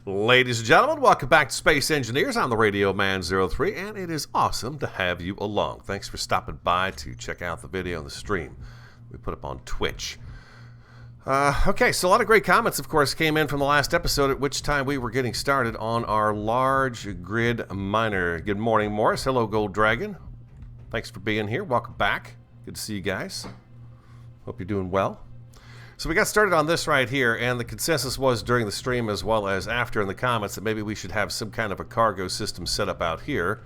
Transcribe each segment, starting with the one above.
Ladies and gentlemen, welcome back to Space Engineers. I'm the Radio Man 03, and it is awesome to have you along. Thanks for stopping by to check out the video and the stream we put up on Twitch. Okay, so a lot of great comments, of course, came in from the last episode, at which time we were getting started on our large grid miner. Good morning, Morris. Hello, Gold Dragon. Thanks for being here. Welcome back. Good to see you guys. Hope you're doing well. So we got started on this right here, and the consensus was during the stream as well as after in the comments that maybe we should have some kind of a cargo system set up out here.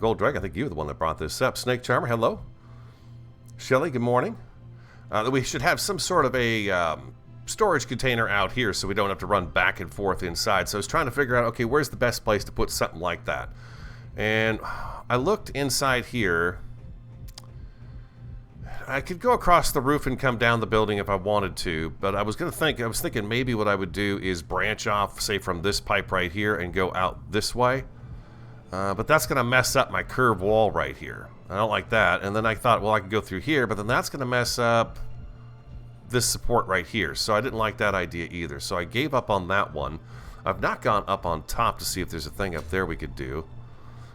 Gold Dragon, I think you were the one that brought this up. Snake Charmer, hello. Shelly, good morning. That we should have some sort of a storage container out here so we don't have to run back and forth inside. So I was trying to figure out, okay, where's the best place to put something like that? And I looked inside here. I could go across the roof and come down the building if I wanted to, but I was thinking maybe what I would do is branch off, say, from this pipe right here and go out this way. But that's going to mess up my curved wall right here. I don't like that. And then I thought, well, I could go through here, but then that's going to mess up this support right here. So I didn't like that idea either. So I gave up on that one. I've not gone up on top to see if there's a thing up there we could do,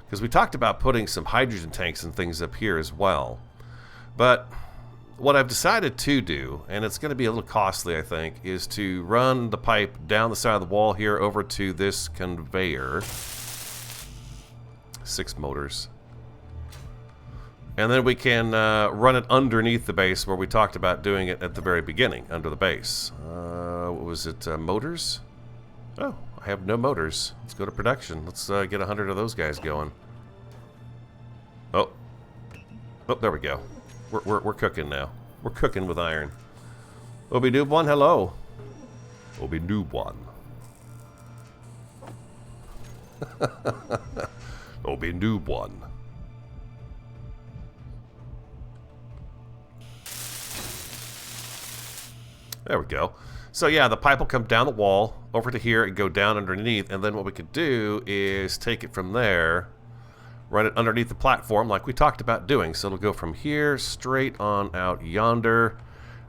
because we talked about putting some hydrogen tanks and things up here as well. But what I've decided to do, and it's going to be a little costly, I think, is to run the pipe down the side of the wall here over to this conveyor. 6 motors. And then we can run it underneath the base where we talked about doing it at the very beginning, under the base. What was it? Motors? Oh, I have no motors. Let's go to production. Let's get 100 of those guys going. Oh, there we go. We're cooking now. We're cooking with iron. Obi Noob One, hello. Obi Noob One. Obi Noob One. There we go. So yeah, the pipe will come down the wall over to here and go down underneath, and then what we could do is take it from there, run it underneath the platform like we talked about doing. So it'll go from here straight on out yonder.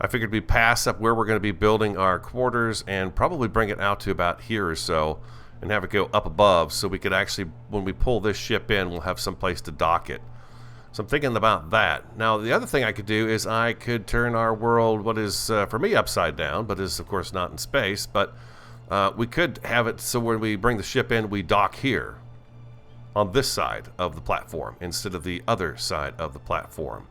I figured we'd pass up where we're going to be building our quarters and probably bring it out to about here or so and have it go up above, so we could actually, when we pull this ship in, we'll have some place to dock it. So I'm thinking about that. Now the other thing I could do is I could turn our world, what is for me upside down, but is of course not in space, but we could have it so when we bring the ship in, we dock here on this side of the platform instead of the other side of the platform.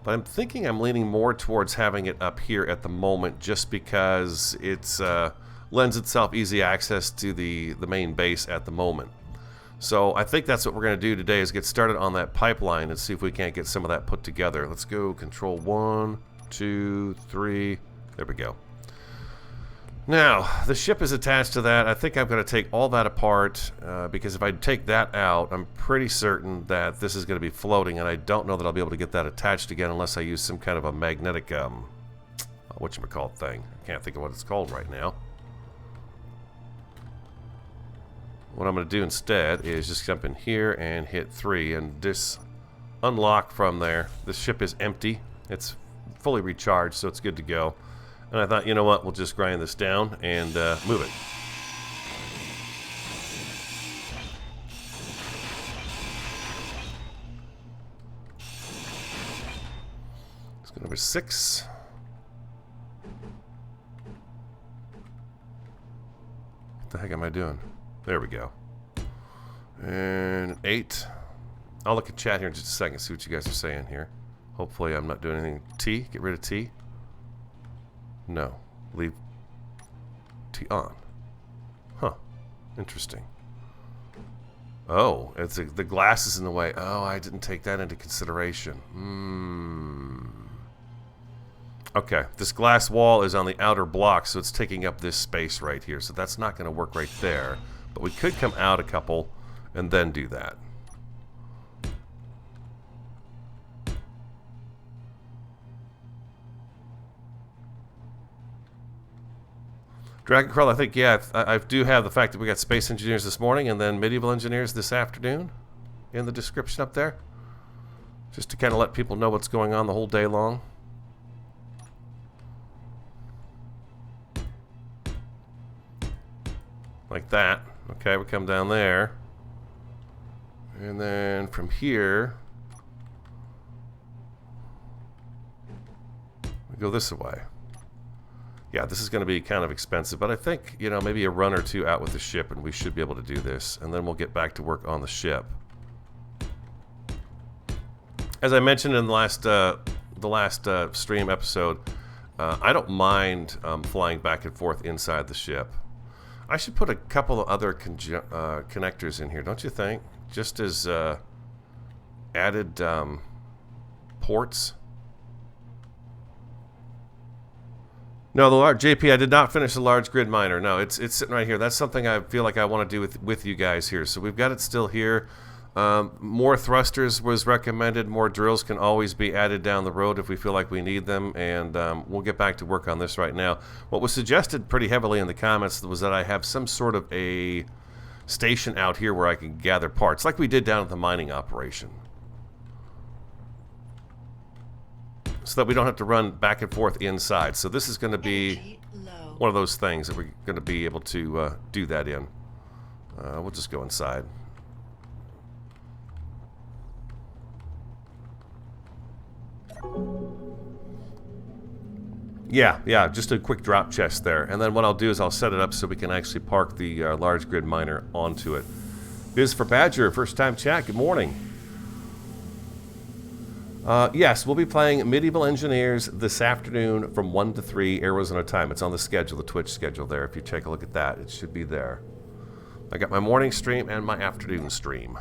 But I'm thinking I'm leaning more towards having it up here at the moment, just because it's lends itself easy access to the main base at the moment. So I think that's what we're going to do today, is get started on that pipeline and see if we can't get some of that put together. Let's go control 1, 2, 3. There we go. Now, the ship is attached to that. I think I'm going to take all that apart, because if I take that out, I'm pretty certain that this is going to be floating, and I don't know that I'll be able to get that attached again unless I use some kind of a magnetic, whatchamacallit thing. I can't think of what it's called right now. What I'm going to do instead is just jump in here and hit 3, and this unlock from there. The ship is empty. It's fully recharged, so it's good to go. And I thought, you know what, we'll just grind this down and move it. Let's go number 6. What the heck am I doing? There we go. And 8. I'll look at chat here in just a second, see what you guys are saying here. Hopefully I'm not doing anything. T, get rid of T. No, leave T on. Huh, interesting. Oh, it's the glass is in the way. Oh, I didn't take that into consideration. Okay, this glass wall is on the outer block, so it's taking up this space right here. So that's not going to work right there. But we could come out a couple and then do that. Dragon Crawl, I think, yeah, I do have the fact that we got space engineers this morning and then medieval engineers this afternoon in the description up there. Just to kind of let people know what's going on the whole day long. like that. Okay, we come down there. And then from here, we go this way. Yeah, this is going to be kind of expensive, but I think, you know, maybe a run or two out with the ship and we should be able to do this. And then we'll get back to work on the ship. As I mentioned in the last stream episode, I don't mind flying back and forth inside the ship. I should put a couple of other connectors in here, don't you think? Just as added ports. No, the large JP. I did not finish the large grid miner. No, it's sitting right here. That's something I feel like I want to do with you guys here. So we've got it still here. More thrusters was recommended. More drills can always be added down the road if we feel like we need them, and we'll get back to work on this right now. What was suggested pretty heavily in the comments was that I have some sort of a station out here where I can gather parts, like we did down at the mining operation, so that we don't have to run back and forth inside. So this is going to be one of those things that we're going to be able to do that in. We'll just go inside. Yeah, just a quick drop chest there. And then what I'll do is I'll set it up so we can actually park the large grid miner onto it. Biz for Badger, first time chat, good morning. Yes, we'll be playing Medieval Engineers this afternoon from 1 to 3 Arizona time. It's on the schedule, the Twitch schedule there. If you take a look at that, it should be there. I got my morning stream and my afternoon stream.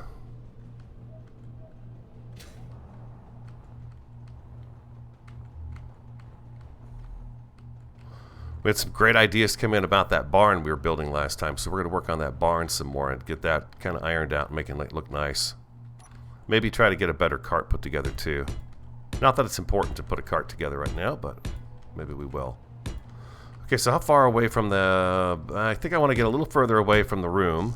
We had some great ideas come in about that barn we were building last time, so we're going to work on that barn some more and get that kind of ironed out and make it look nice. Maybe try to get a better cart put together too. Not that it's important to put a cart together right now, but maybe we will. Okay, so how far away from the... I think I want to get a little further away from the room.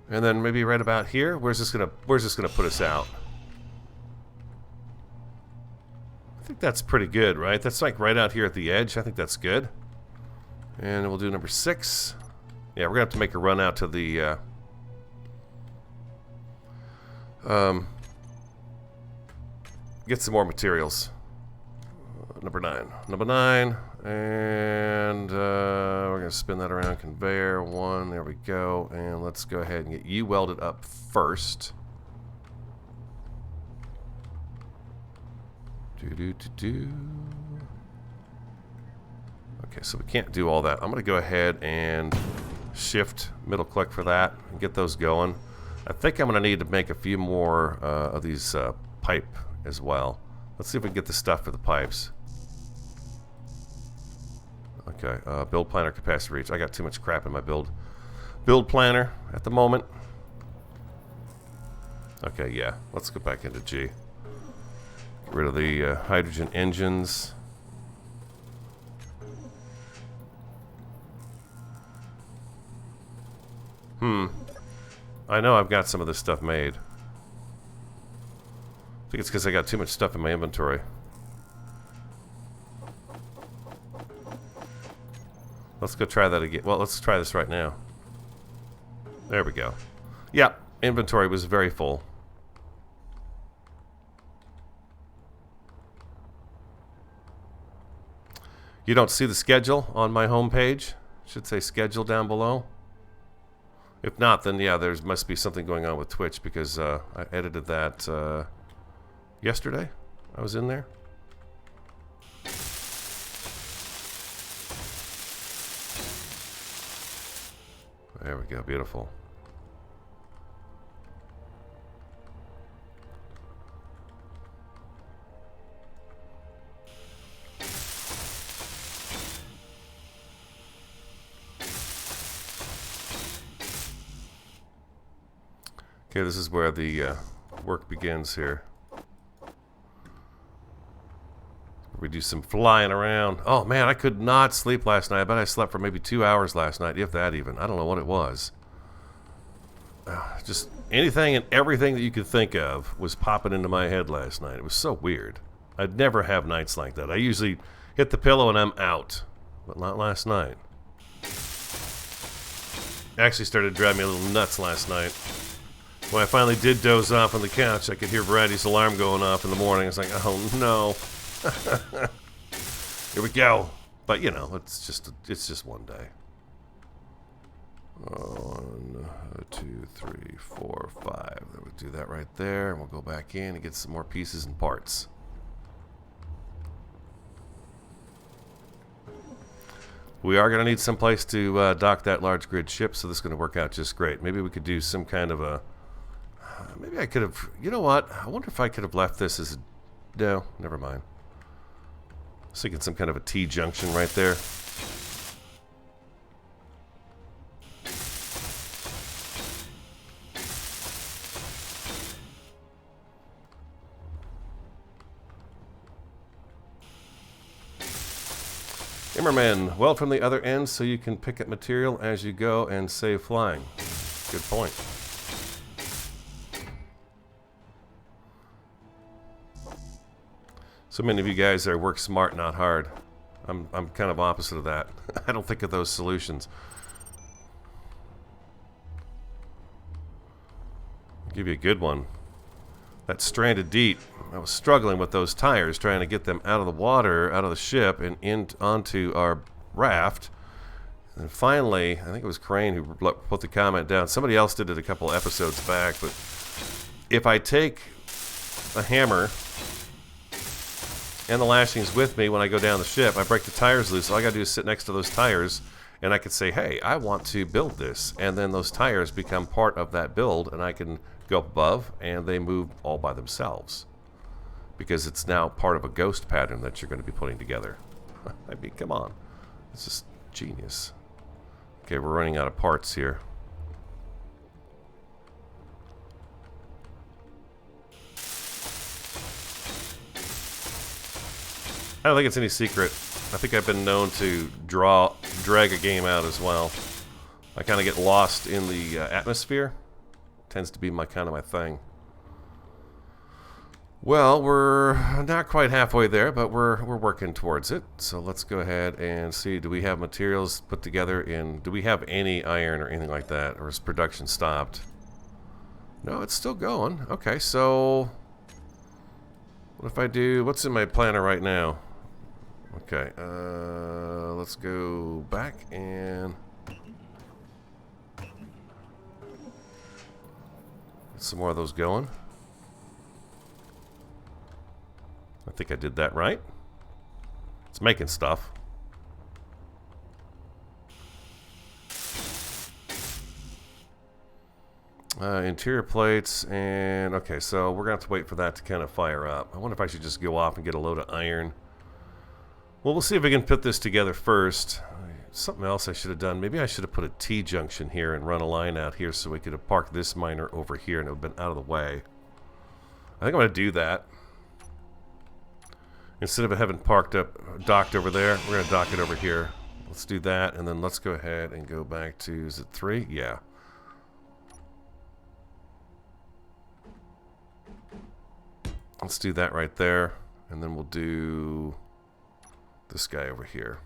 And then maybe right about here. Where's this gonna put us out? I think that's pretty good, right? That's like right out here at the edge. I think that's good. And we'll do number 6. Yeah, we're gonna have to make a run out to the get some more materials. Number 9. Number 9. And we're gonna spin that around conveyor 1. There we go. And let's go ahead and get you welded up first. Okay, so we can't do all that. I'm gonna go ahead and shift middle click for that and get those going. I think I'm gonna need to make a few more of these pipe as well. Let's see if we can get the stuff for the pipes. Okay, build planner capacity reach. I got too much crap in my build planner at the moment. Okay, yeah, let's go back into G. Get rid of the hydrogen engines. I know I've got some of this stuff made. I think it's because I got too much stuff in my inventory. Let's go try that again. Well, let's try this right now. There we go. Yeah, inventory was very full. You don't see the schedule on my home page? Should say schedule down below. If not, then yeah, there must be something going on with Twitch because I edited that yesterday. I was in there. There we go, beautiful. Okay, this is where the work begins here. We do some flying around. Oh man, I could not sleep last night. I bet I slept for maybe 2 hours last night, if that even. I don't know what it was. Just anything and everything that you could think of was popping into my head last night. It was so weird. I'd never have nights like that. I usually Hit the pillow and I'm out. But not last night. Actually started driving me a little nuts last night. When I finally did doze off on the couch, I could hear Brady's alarm going off in the morning. I was like, oh no. Here we go. But you know, it's just one day. 1, 2, 3, 4, 5. We'll do that right there, and we'll go back in and get some more pieces and parts. We are going to need some place to dock that large grid ship, so this is going to work out just great. Maybe we could do some kind of a... maybe I could have... You know what? I wonder if I could have left this as a... No, never mind. I was thinking some kind of a T-junction right there. Immerman, weld from the other end so you can pick up material as you go and save flying. Good point. So many of you guys there work smart, not hard. I'm kind of opposite of that. I don't think of those solutions. I'll give you a good one. That stranded deep. I was struggling with those tires, trying to get them out of the water, out of the ship, and onto our raft. And finally, I think it was Crane who put the comment down. Somebody else did it a couple episodes back, but if I take a hammer and the lashings with me when I go down the ship, I break the tires loose. All I gotta do is sit next to those tires, and I could say, hey, I want to build this. And then those tires become part of that build, and I can go up above, and they move all by themselves. Because it's now part of a ghost pattern that you're going to be putting together. I mean, come on. This is genius. Okay, we're running out of parts here. I don't think it's any secret. I think I've been known to drag a game out as well. I kind of get lost in the atmosphere. Tends to be my thing. Well, we're not quite halfway there, but we're working towards it. So let's go ahead and see. Do we have materials put together in? Do we have any iron or anything like that, or is production stopped? No, it's still going. Okay, so what if I do? What's in my planner right now? Okay, let's go back and get some more of those going. I think I did that right. It's making stuff. Interior plates, and okay, so we're gonna have to wait for that to kind of fire up. I wonder if I should just go off and get a load of iron. Well, we'll see if we can put this together first. Something else I should have done. Maybe I should have put a T-junction here and run a line out here so we could have parked this miner over here and it would have been out of the way. I think I'm gonna do that. Instead of having docked over there, we're going to dock it over here. Let's do that, and then let's go ahead and go back to, is it 3? Yeah. Let's do that right there, and then we'll do this guy over here.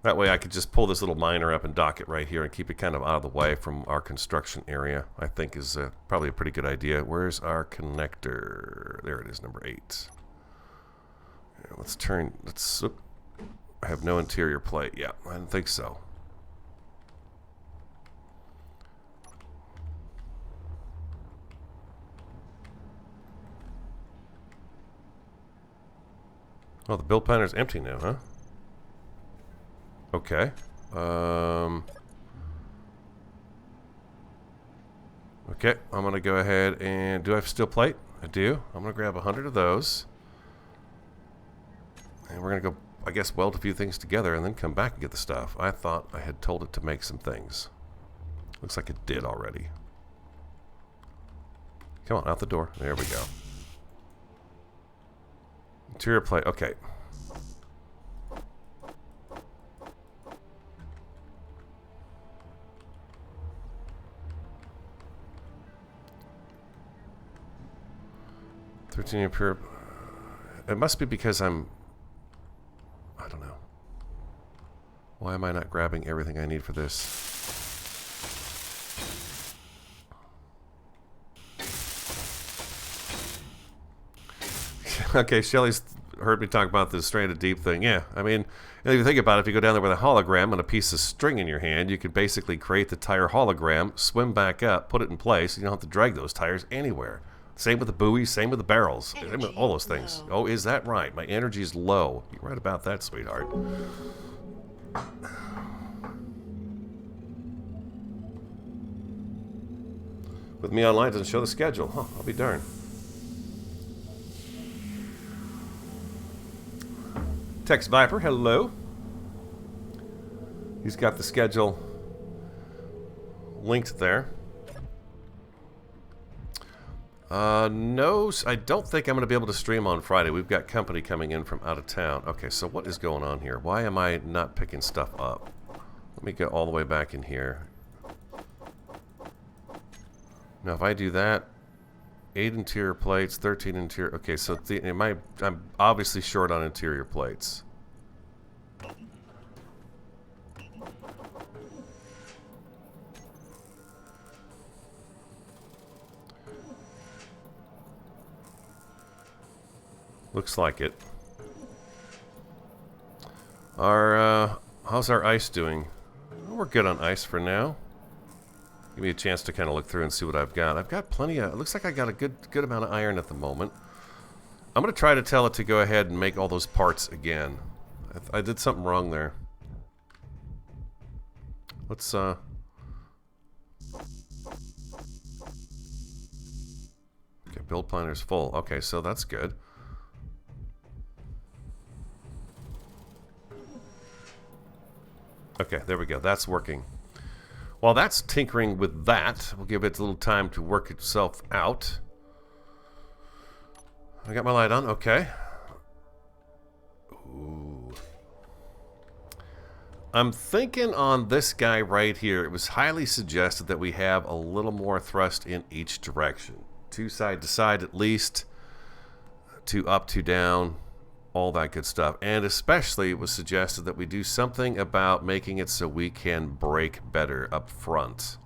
That way I could just pull this little miner up and dock it right here and keep it kind of out of the way from our construction area. I think is probably a pretty good idea. Where's our connector? There it is, number 8. Yeah, let's I have no interior plate. Yeah, I didn't think so. Oh, the build planner's empty now, huh? Okay. Okay, I'm going to go ahead and... Do I have steel plate? I do. I'm going to grab 100 of those. And we're going to go, I guess, weld a few things together and then come back and get the stuff. I thought I had told it to make some things. Looks like it did already. Come on, out the door. There we go. Interior plate. Okay. Imperial. It must be because I don't know. Why am I not grabbing everything I need for this? Okay, Shelly's heard me talk about this stranded deep thing. Yeah, I mean, if you think about it, if you go down there with a hologram and a piece of string in your hand, you could basically create the tire hologram, swim back up, put it in place, and you don't have to drag those tires anywhere. Same with the buoys, same with the barrels, same with all those things. Low. Oh, is that right? My energy is low. You're right about that, sweetheart. With me online doesn't show the schedule. Huh, I'll be darned. Text Viper, hello. He's got the schedule linked there. No, I don't think I'm going to be able to stream on Friday. We've got company coming in from out of town. Okay, so what is going on here? Why am I not picking stuff up? Let me go all the way back in here. Now, if I do that, 8 interior plates, 13 interior... Okay, so I'm obviously short on interior plates. Looks like it. How's our ice doing? We're good on ice for now. Give me a chance to kind of look through and see what I've got. I've got plenty of... It looks like I got a good amount of iron at the moment. I'm going to try to tell it to go ahead and make all those parts again. I did something wrong there. Let's, Okay, build planner's full. Okay, so that's good. Okay, there we go. That's working. While that's tinkering with that, we'll give it a little time to work itself out. I got my light on. Okay. Ooh. I'm thinking on this guy right here, it was highly suggested that we have a little more thrust in each direction. 2 side to side at least, 2 up, 2 down, all that good stuff. And especially it was suggested that we do something about making it so we can brake better up front.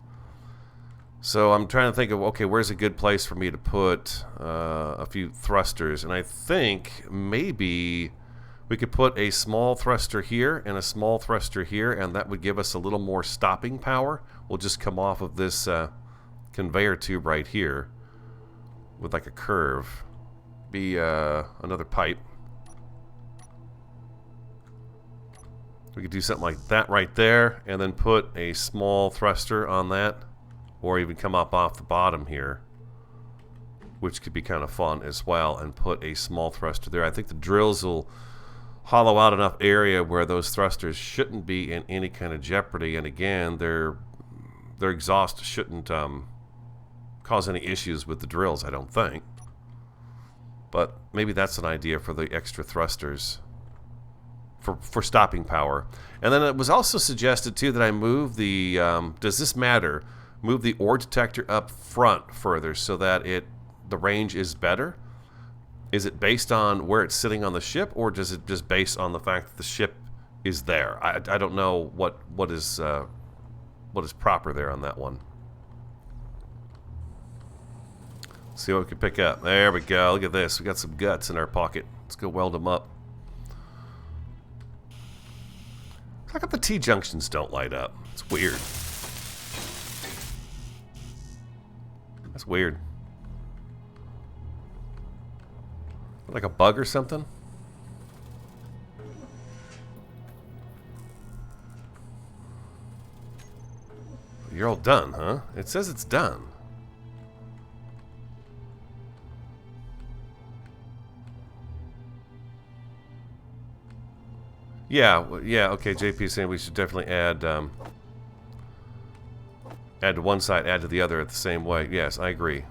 So I'm trying to think of, okay, where's a good place for me to put a few thrusters? And I think maybe we could put a small thruster here and a small thruster here, and that would give us a little more stopping power. We'll just come off of this conveyor tube right here with like a curve. Be another pipe. We could do something like that right there, and then put a small thruster on that, or even come up off the bottom here, which could be kind of fun as well, and put a small thruster there. I think the drills will hollow out enough area where those thrusters shouldn't be in any kind of jeopardy, and again, their exhaust shouldn't cause any issues with the drills, I don't think. But maybe that's an idea for the extra thrusters. For stopping power. And then it was also suggested too that I move the does this matter, move the ore detector up front further so that the range is better. Is it based on where it's sitting on the ship, or does it just based on the fact that the ship is there? I don't know what is proper there on that one. See what we can pick up. There we go. Look at this. We got some guts in our pocket. Let's go weld them up. How come the T-junctions don't light up? It's weird. That's weird. Like a bug or something? You're all done, huh? It says it's done. Yeah, okay, JP is saying we should definitely add to one side, add to the other at the same way. Yes, I agree.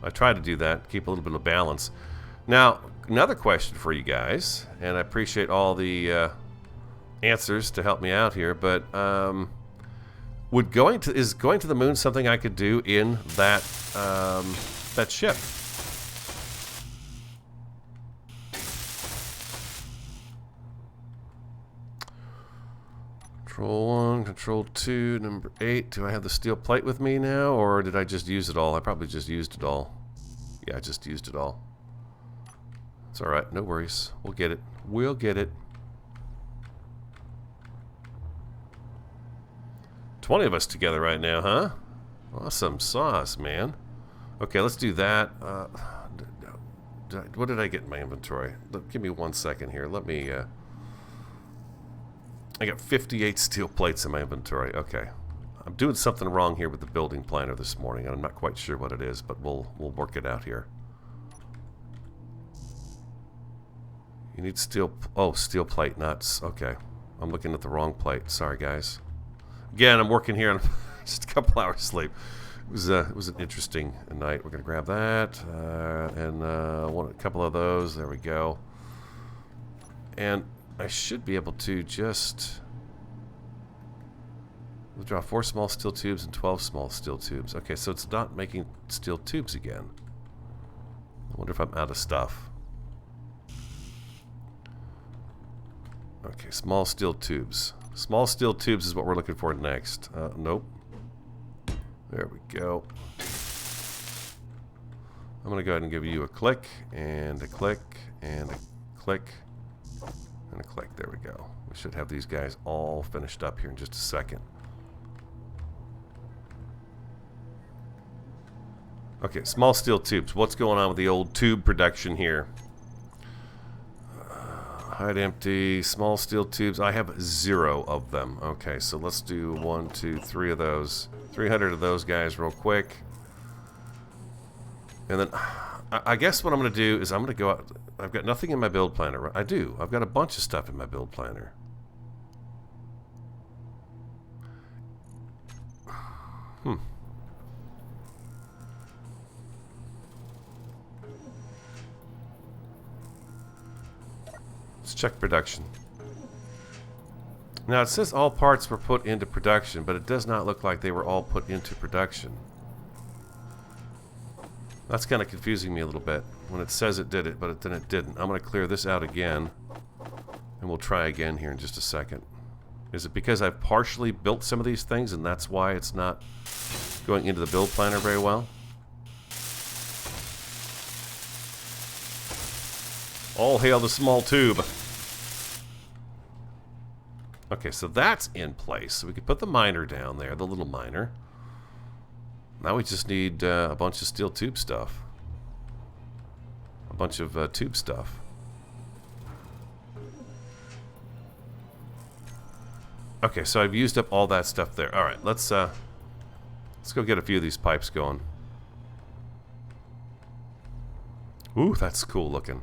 I try to do that, keep a little bit of balance. Now, another question for you guys, and I appreciate all the answers to help me out here, but is going to the moon something I could do in that that ship? Control 1, Control 2, number 8. Do I have the steel plate with me now, or did I just use it all? I probably just used it all. Yeah, I just used it all. It's alright, no worries. We'll get it. We'll get it. 20 of us together right now, huh? Awesome sauce, man. Okay, let's do that. What did I get in my inventory? Give me 1 second here. Let me... I got 58 steel plates in my inventory. Okay. I'm doing something wrong here with the building planner this morning. I'm not quite sure what it is, but we'll work it out here. You need steel... Oh, steel plate nuts. Okay. I'm looking at the wrong plate. Sorry, guys. Again, I'm working here on just a couple hours sleep. It was an interesting night. We're going to grab that. And a couple of those. There we go. And I should be able to just withdraw 4 small steel tubes and 12 small steel tubes. Okay, so it's not making steel tubes again. I wonder if I'm out of stuff. Okay, small steel tubes. Small steel tubes is what we're looking for next. Nope. There we go. I'm going to go ahead and give you a click, and a click, and a click, and a click. There we go. We should have these guys all finished up here in just a second. Okay, small steel tubes. What's going on with the old tube production here? Hide empty, small steel tubes. I have 0 of them. Okay, so let's do 1, 2, 3 of those. 300 of those guys real quick. And then I guess what I'm going to do is I'm going to go out. I've got nothing in my build planner. Right? I do. I've got a bunch of stuff in my build planner. Let's check production. Now it says all parts were put into production, but it does not look like they were all put into production. That's kind of confusing me a little bit when it says it did it, but then it didn't. I'm going to clear this out again, and we'll try again here in just a second. Is it because I've partially built some of these things, and that's why it's not going into the build planner very well? All hail the small tube. Okay, so that's in place. So we can put the miner down there, the little miner. Now we just need a bunch of steel tube stuff. A bunch of tube stuff. Okay, so I've used up all that stuff there. All right, let's go get a few of these pipes going. Ooh, that's cool looking.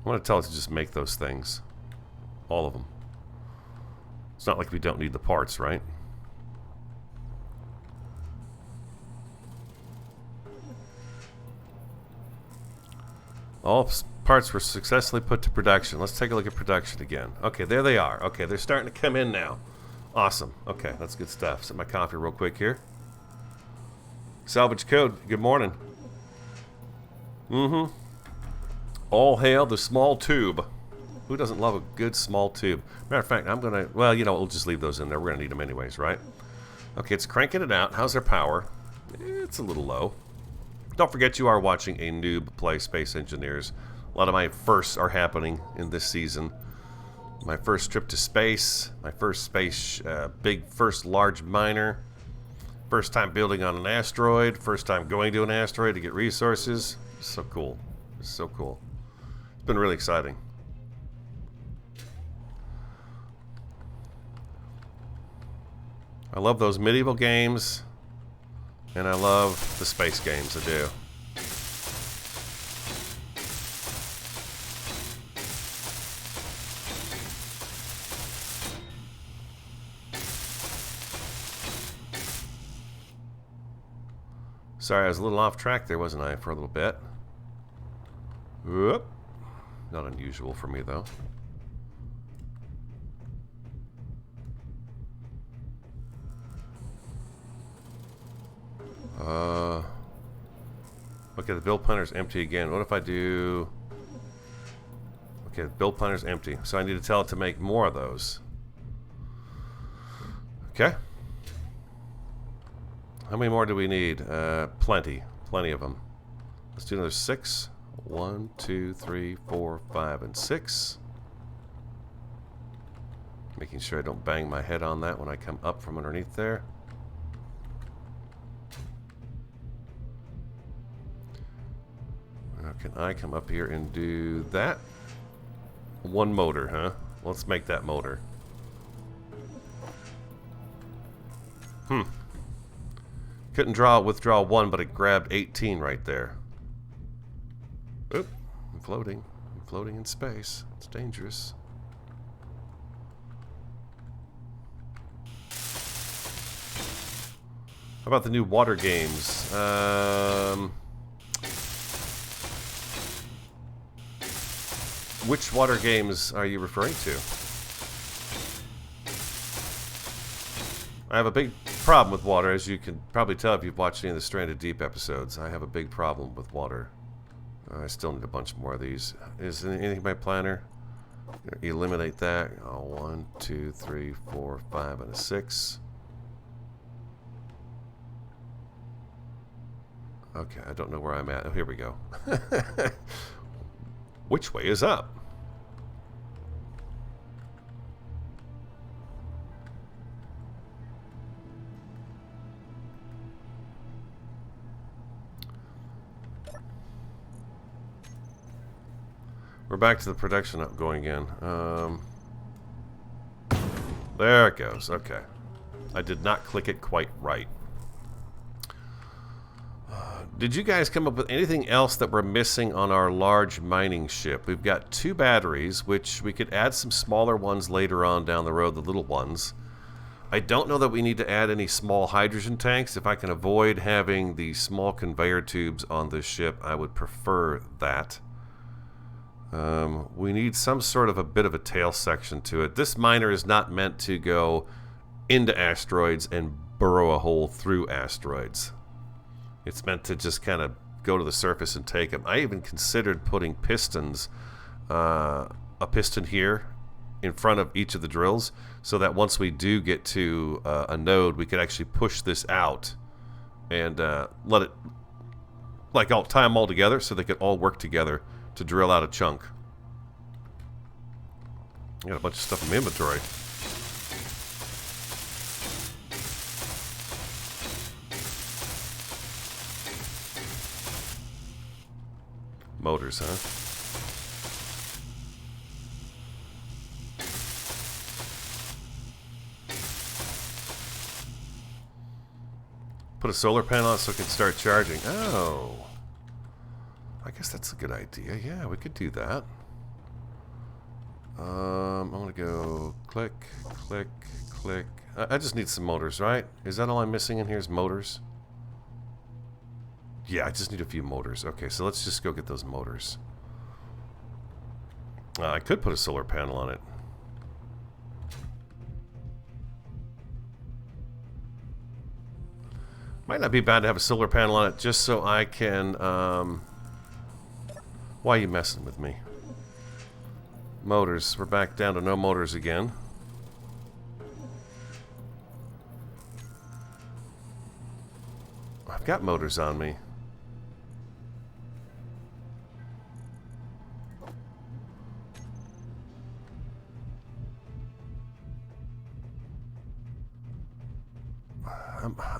I want to tell it to just make those things. All of them. It's not like we don't need the parts, right? All parts were successfully put to production. Let's take a look at production again. Okay, there they are. Okay, they're starting to come in now. Awesome. Okay, that's good stuff. Sip my coffee real quick here. Salvage code. Good morning. Mm-hmm. All hail the small tube. Who doesn't love a good small tube? Matter of fact, I'm going to... Well, you know, we'll just leave those in there. We're going to need them anyways, right? Okay, it's cranking it out. How's their power? It's a little low. Don't forget you are watching a noob play Space Engineers. A lot of my firsts are happening in this season. My first trip to space. My first space... first large miner. First time building on an asteroid. First time going to an asteroid to get resources. It's so cool. It's so cool. It's been really exciting. I love those medieval games, and I love the space games. I do. Sorry, I was a little off track there, wasn't I, for a little bit? Whoop. Not unusual for me, though. Oh Okay, the build planner's empty again. What if I do... Okay, the build planner's empty. So I need to tell it to make more of those. Okay. How many more do we need? Plenty. Plenty of them. Let's do another 6. 1, 2, 3, 4, 5, and 6. Making sure I don't bang my head on that when I come up from underneath there. Now can I come up here and do that? One motor, huh? Let's make that motor. Couldn't withdraw 1, but it grabbed 18 right there. Oop, I'm floating. I'm floating in space. It's dangerous. How about the new water games? Which water games are you referring to? I have a big problem with water, as you can probably tell if you've watched any of the Stranded Deep episodes. I have a big problem with water. I still need a bunch more of these. Is there anything in my planner? Eliminate that. Oh, 1, 2, 3, 4, 5, and a 6. Okay, I don't know where I'm at. Oh, here we go. Which way is up? We're back to the production up going again. There it goes. Okay. I did not click it quite right. Did you guys come up with anything else that we're missing on our large mining ship? We've got 2 batteries, which we could add some smaller ones later on down the road, the little ones. I don't know that we need to add any small hydrogen tanks. If I can avoid having the small conveyor tubes on this ship, I would prefer that. We need some sort of a bit of a tail section to it. This miner is not meant to go into asteroids and burrow a hole through asteroids. It's meant to just kind of go to the surface and take them. I even considered putting pistons, a piston here in front of each of the drills, so that once we do get to a node, we could actually push this out and let it, like, all tie them all together so they could all work together to drill out a chunk. I got a bunch of stuff in my inventory. Motors, huh? Put a solar panel on so it can start charging. Oh. I guess that's a good idea. Yeah, we could do that. I'm gonna go click, click, click. I just need some motors, right? Is that all I'm missing in here is motors? Yeah, I just need a few motors. Okay, so let's just go get those motors. I could put a solar panel on it. Might not be bad to have a solar panel on it just so I can... Why are you messing with me? Motors. We're back down to no motors again. I've got motors on me.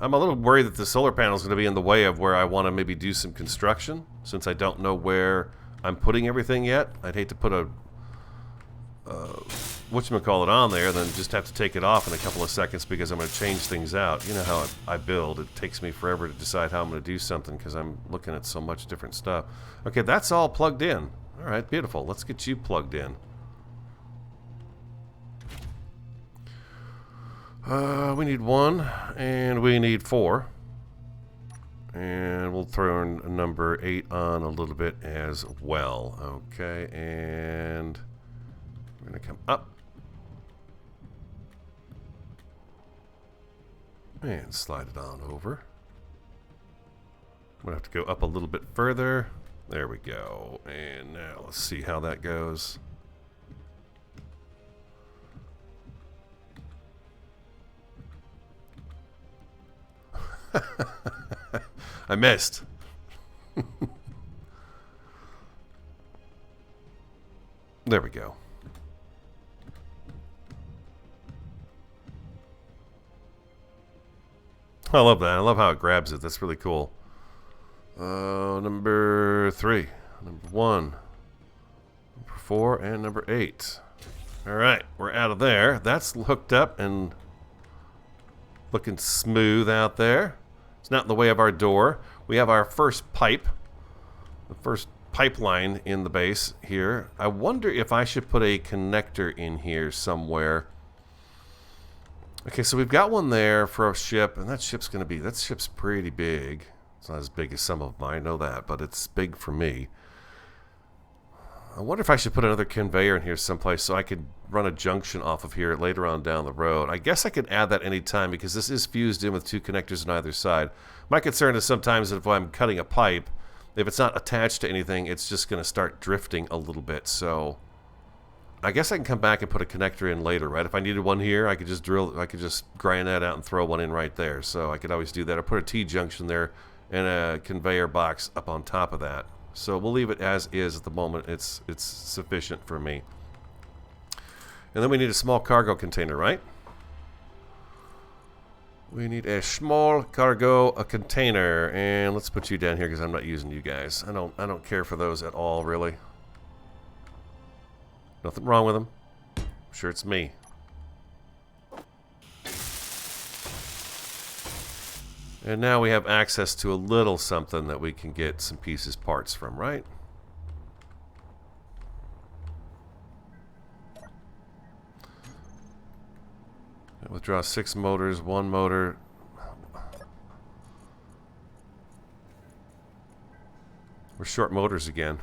I'm a little worried that the solar panel is going to be in the way of where I want to maybe do some construction, since I don't know where I'm putting everything yet. I'd hate to put a whatchamacallit on there, then just have to take it off in a couple of seconds because I'm going to change things out. You know how I build. It takes me forever to decide how I'm going to do something because I'm looking at so much different stuff. Okay, that's all plugged in. All right, beautiful. Let's get you plugged in. We need 1, and we need 4. And we'll throw number 8 on a little bit as well. Okay, and we're going to come up. And slide it on over. I'm gonna have to go up a little bit further. There we go. And now let's see how that goes. I missed. There we go. I love that. I love how it grabs it. That's really cool. Number 3, number 1, number 4, and number 8. All right, we're out of there. That's hooked up and looking smooth out there. It's not in the way of our door. We have our first pipe, the first pipeline in the base here. I wonder if I should put a connector in here somewhere. Okay, so we've got one there for a ship, and that ship's pretty big. It's not as big as some of mine, I know that, but it's big for me. I wonder if I should put another conveyor in here someplace so I could run a junction off of here later on down the road. I guess I could add that any time because this is fused in with 2 connectors on either side. My concern is sometimes that if I'm cutting a pipe, if it's not attached to anything, it's just going to start drifting a little bit. So I guess I can come back and put a connector in later, right? If I needed one here, I could just grind that out and throw one in right there. So I could always do that. I put a T-junction there and a conveyor box up on top of that. So we'll leave it as is at the moment. It's sufficient for me. And then we need a small cargo container, right? We need a small cargo container, and let's put you down here because I'm not using you guys. I don't care for those at all, really. Nothing wrong with them. I'm sure it's me. And now we have access to a little something that we can get some pieces, parts from, right? Withdraw 6 motors, 1 motor. We're short motors again.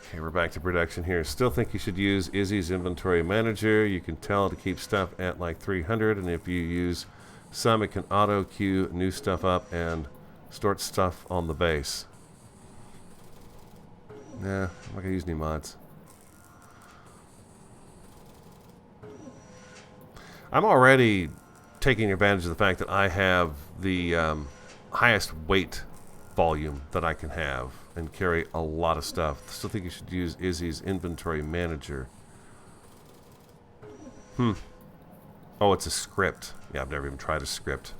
Okay, we're back to production here. Still think you should use Izzy's inventory manager. You can tell to keep stuff at like 300, and if you use some, it can auto queue new stuff up and store stuff on the base. Nah, I'm not gonna use any mods. I'm already taking advantage of the fact that I have the highest weight volume that I can have and carry a lot of stuff. Still think you should use Izzy's inventory manager. Oh, it's a script. Yeah, I've never even tried a script.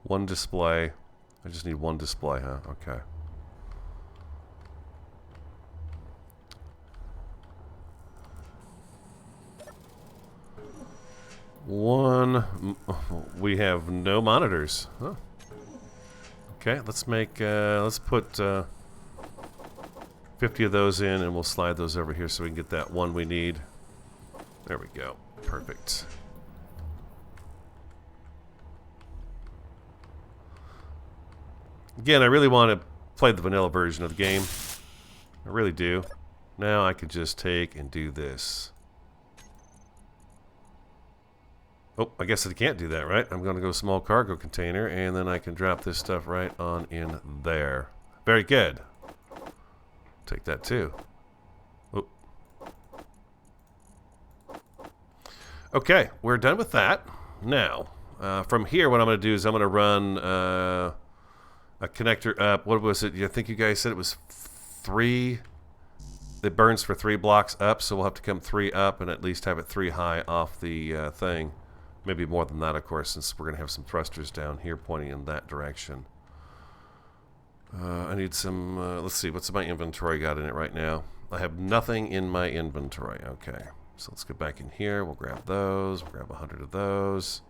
One display. I just need one display, huh? Okay. We have no monitors. Huh. Okay, let's make, let's put 50 of those in, and we'll slide those over here so we can get that one we need. There we go. Perfect. Again, I really want to play the vanilla version of the game. I really do. Now I could just take and do this. Oh, I guess I can't do that, right? I'm going to go small cargo container, and then I can drop this stuff right on in there. Very good. Take that too. Oh. Okay, we're done with that. Now, from here, what I'm going to do is I'm going to run a connector up. What was it? I think you guys said it was 3. It burns for 3 blocks up, so we'll have to come 3 up and at least have it 3 high off the thing. Maybe more than that, of course, since we're going to have some thrusters down here pointing in that direction. I need some, let's see, what's my inventory got in it right now? I have nothing in my inventory. Okay, so let's get back in here. We'll grab those. We'll grab 100 of those.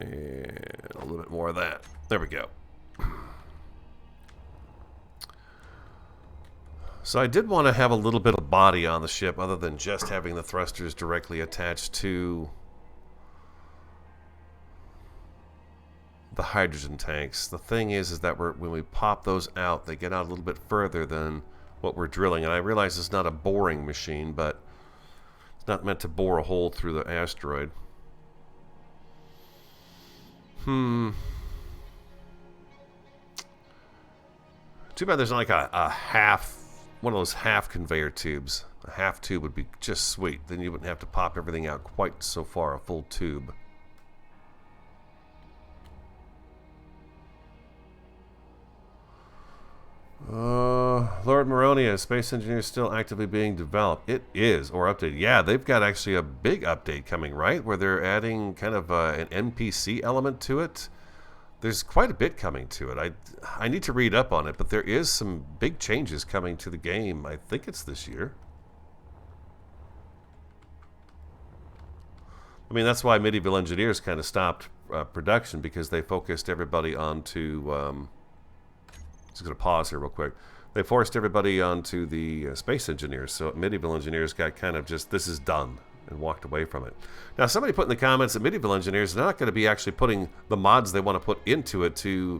And a little bit more of that. There we go. So I did want to have a little bit of body on the ship other than just having the thrusters directly attached to the hydrogen tanks. The thing is that when we pop those out, they get out a little bit further than what we're drilling. And I realize it's not a boring machine, but it's not meant to bore a hole through the asteroid. Too bad there's like a half, one of those half conveyor tubes. A half tube would be just sweet. Then you wouldn't have to pop everything out quite so far, a full tube. Lord Maronia, Space Engineer still actively being developed. It is, or updated. Yeah, they've got actually a big update coming, right? Where they're adding kind of an NPC element to it. There's quite a bit coming to it. I need to read up on it, but there is some big changes coming to the game. I think it's this year. I mean, that's why Medieval Engineers kind of stopped production, because they focused everybody onto... just going to pause here real quick. They forced everybody onto the Space Engineers, so Medieval Engineers got kind of just, this is done, and walked away from it. Now, somebody put in the comments that Medieval Engineers are not going to be actually putting the mods they want to put into it to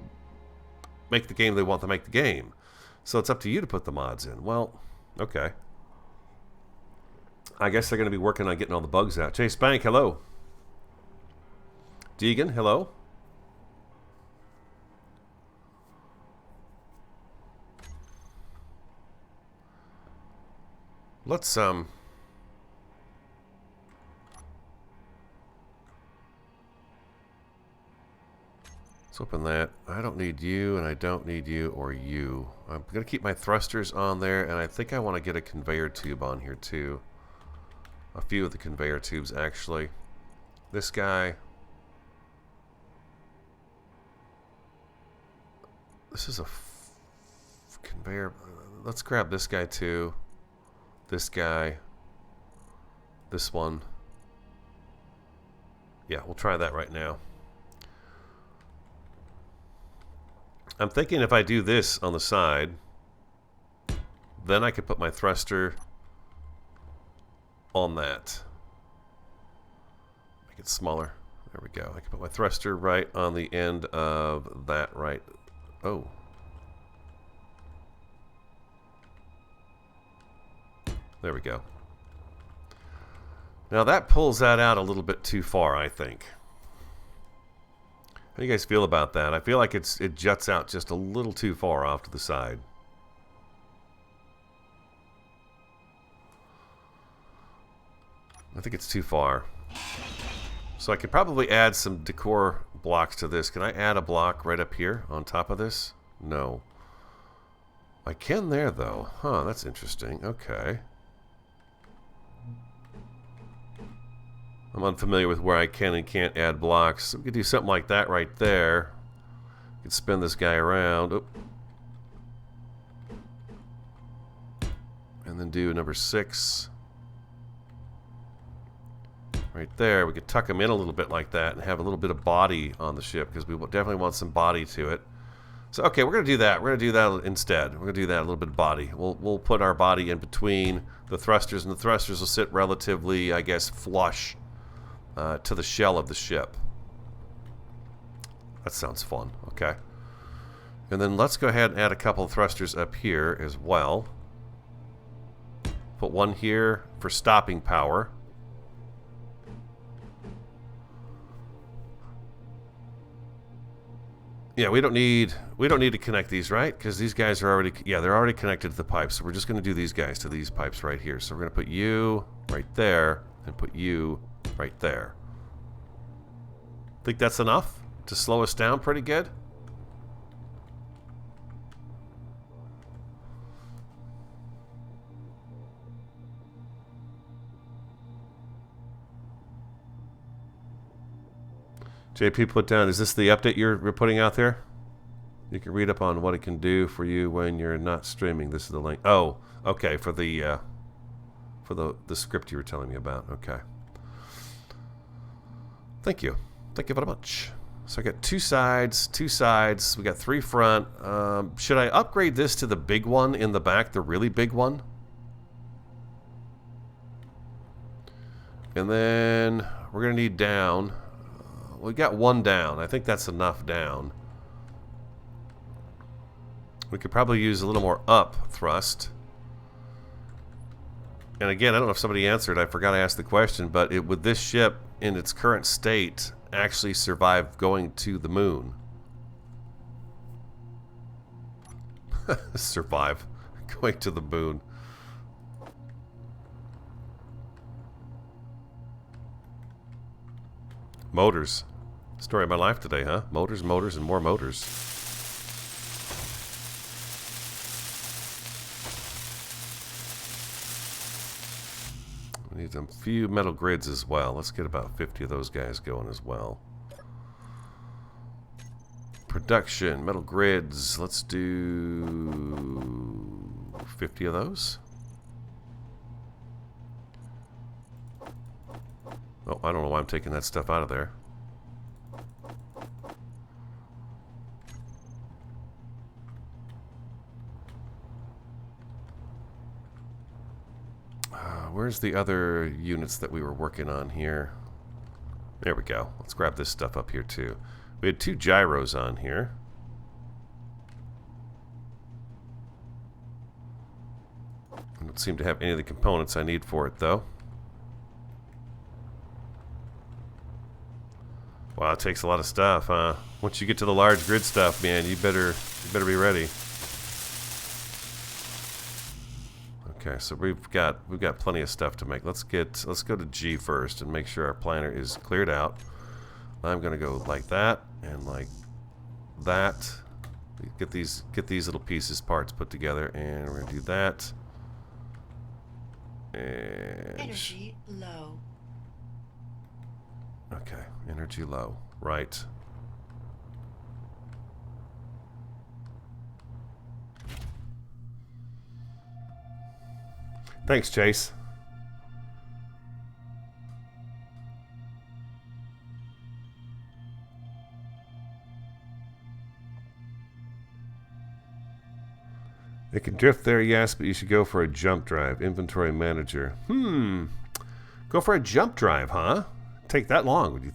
make the game they want to make the game. So it's up to you to put the mods in. Well, okay. I guess they're going to be working on getting all the bugs out. Chase Bank, hello. Deegan, hello. Let's open that. I don't need you, and I don't need you or you. I'm going to keep my thrusters on there, and I think I want to get a conveyor tube on here too. A few of the conveyor tubes, actually. This guy. This is a conveyor. Let's grab this guy too. This guy. This one. Yeah, we'll try that right now. I'm thinking if I do this on the side, then I could put my thruster on that. Make it smaller. There we go. I can put my thruster right on the end of that right. Oh. There we go. Now that pulls that out a little bit too far, I think. How do you guys feel about that? I feel like it juts out just a little too far off to the side. I think it's too far. So I could probably add some decor blocks to this. Can I add a block right up here on top of this? No. I can there, though. Huh, that's interesting. Okay. I'm unfamiliar with where I can and can't add blocks. So we could do something like that right there. We could spin this guy around. Oop. And then do number 6. Right there. We could tuck him in a little bit like that and have a little bit of body on the ship, because we definitely want some body to it. So, okay, we're going to do that. We're going to do that instead. We're going to do that, a little bit of body. We'll put our body in between the thrusters, and the thrusters will sit relatively, I guess, flush to the shell of the ship. That sounds fun. Okay. And then let's go ahead and add a couple of thrusters up here as well. Put one here for stopping power. Yeah, we don't need to connect these, right? Because these guys are already, yeah, they're already connected to the pipes. So we're just going to do these guys to these pipes right here. So we're going to put you right there and put you right there. Think that's enough to slow us down pretty good? JP put down, is this the update you're putting out there? You can read up on what it can do for you when you're not streaming. This is the link. Oh, okay, for the script you were telling me about. Okay. Thank you. Thank you very much. So I got 2 sides, 2 sides. We got 3 front. Should I upgrade this to the big one in the back, the really big one? And then we're going to need down. We got one down. I think that's enough down. We could probably use a little more up thrust. And again, I don't know if somebody answered. I forgot I asked the question, but would this ship, in its current state, actually survive going to the moon? Survive going to the moon. Motors. Story of my life today, huh? Motors, motors, and more motors. We need a few metal grids as well. Let's get about 50 of those guys going as well. Production, metal grids. Let's do 50 of those. Oh, I don't know why I'm taking that stuff out of there. Where's the other units that we were working on here? There we go. Let's grab this stuff up here too. We had 2 gyros on here. I don't seem to have any of the components I need for it though. Wow, it takes a lot of stuff, huh? Once you get to the large grid stuff, man, you better be ready. Okay, so we've got plenty of stuff to make. Let's go to G first and make sure our planner is cleared out. I'm gonna go like that and like that. Get these little pieces, parts put together, and we're gonna do that. And energy low. Okay, energy low. Right. Thanks, Chase. It can drift there, yes, but you should go for a jump drive. Inventory manager. Go for a jump drive, huh? Take that long, would you?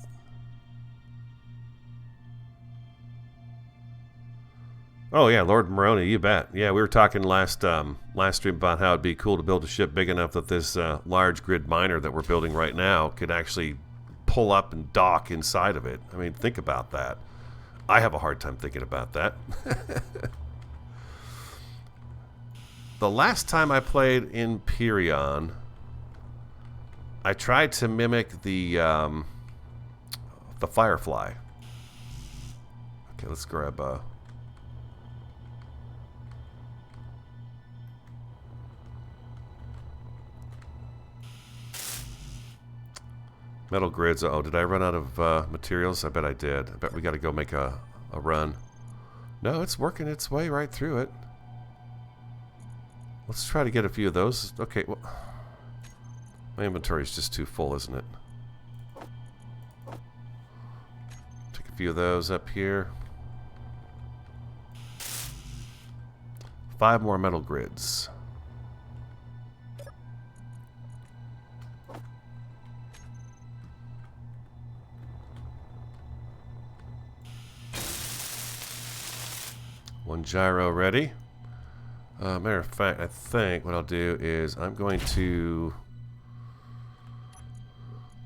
Oh yeah, Lord Moroni, you bet. Yeah, we were talking last stream about how it'd be cool to build a ship big enough that this large grid miner that we're building right now could actually pull up and dock inside of it. I mean, think about that. I have a hard time thinking about that. The last time I played Imperion, I tried to mimic the Firefly. Okay, let's grab metal grids. Oh, did I run out of materials? I bet I did. I bet we got to go make a run. No, it's working its way right through it. Let's try to get a few of those. Okay, well, my inventory is just too full, isn't it? Take a few of those up here. 5 more metal grids. One gyro ready. Matter of fact, I think what I'll do is I'm going to...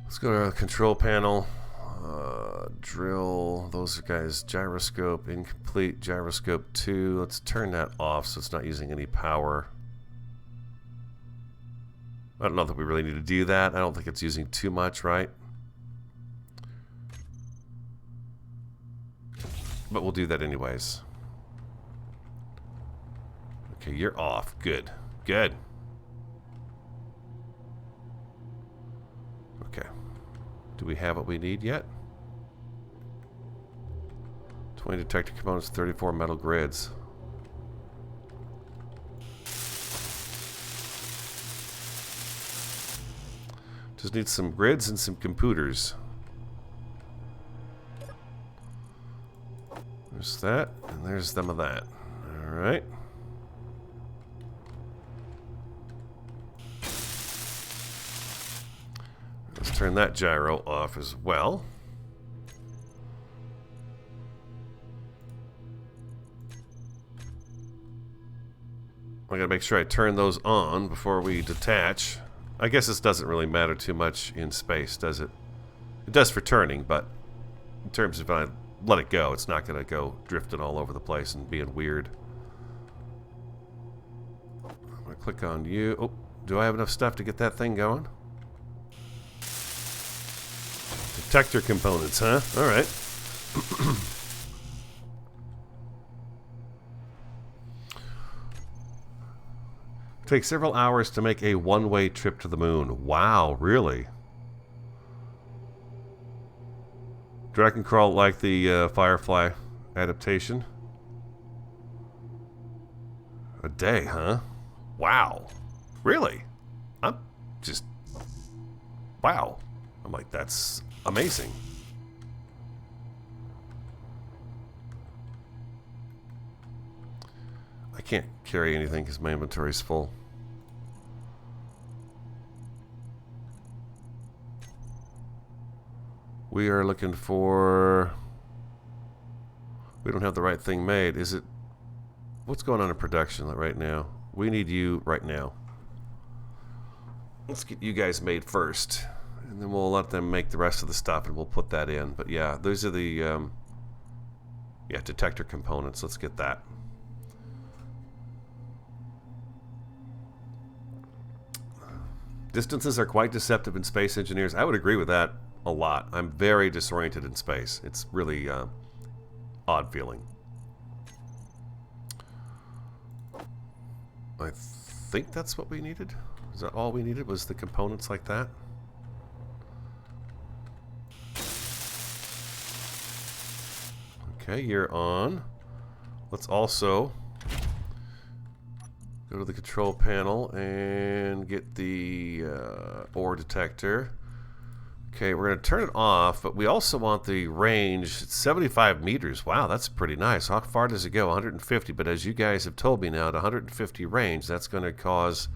Let's go to our control panel. Drill. Those are guys. Gyroscope. Incomplete. Gyroscope 2. Let's turn that off so it's not using any power. I don't know that we really need to do that. I don't think it's using too much, right? But we'll do that anyways. Okay, you're off. Good. Good. Okay. Do we have what we need yet? 20 detector components, 34 metal grids. Just need some grids and some computers. There's that, and there's some of that. Alright. Let's turn that gyro off as well. I gotta make sure I turn those on before we detach. I guess this doesn't really matter too much in space, does it? It does for turning, but in terms of if I let it go, it's not gonna go drifting all over the place and being weird. I'm gonna click on you. Oh, do I have enough stuff to get that thing going? Detector components, huh? Alright. Takes several hours to make a one-way trip to the moon. Wow, really? Drag and crawl like the Firefly adaptation. A day, huh? Wow. Really? I'm just... Wow. I'm like, that's amazing. I can't carry anything because my inventory's full. We are looking for... We don't have the right thing made. Is it... What's going on in production right now? We need you right now. Let's get you guys made first. And then we'll let them make the rest of the stuff and we'll put that in. But yeah, those are the... yeah, detector components. Let's get that. Distances are quite deceptive in space, engineers. I would agree with that a lot. I'm very disoriented in space. It's really odd feeling. I think that's what we needed. Is that all we needed? Was the components like that? Okay, you're on. Let's also go to the control panel and get the ore detector. Okay, we're going to turn it off, but we also want the range. It's 75 meters. Wow, that's pretty nice. How far does it go? 150, but as you guys have told me now, at 150 range, that's going to cause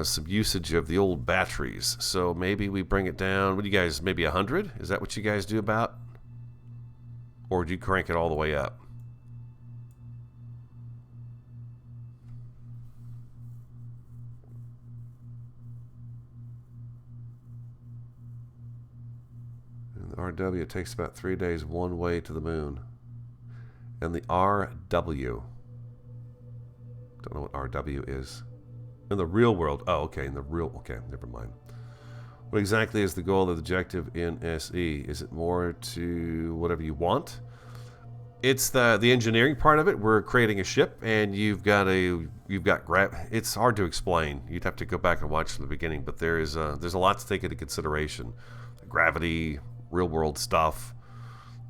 some usage of the old batteries. So maybe we bring it down. What do you guys, maybe 100? Is that what you guys do about? Or do you crank it all the way up? RW, it takes about 3 days one way to the moon. And the RW. Don't know what RW is. In the real world. Oh, okay. In the real... Okay, never mind. What exactly is the goal of the objective in SE? Is it more to whatever you want? It's the engineering part of it. We're creating a ship, and you've got it's hard to explain. You'd have to go back and watch from the beginning, but there's a lot to take into consideration. Gravity, real-world stuff.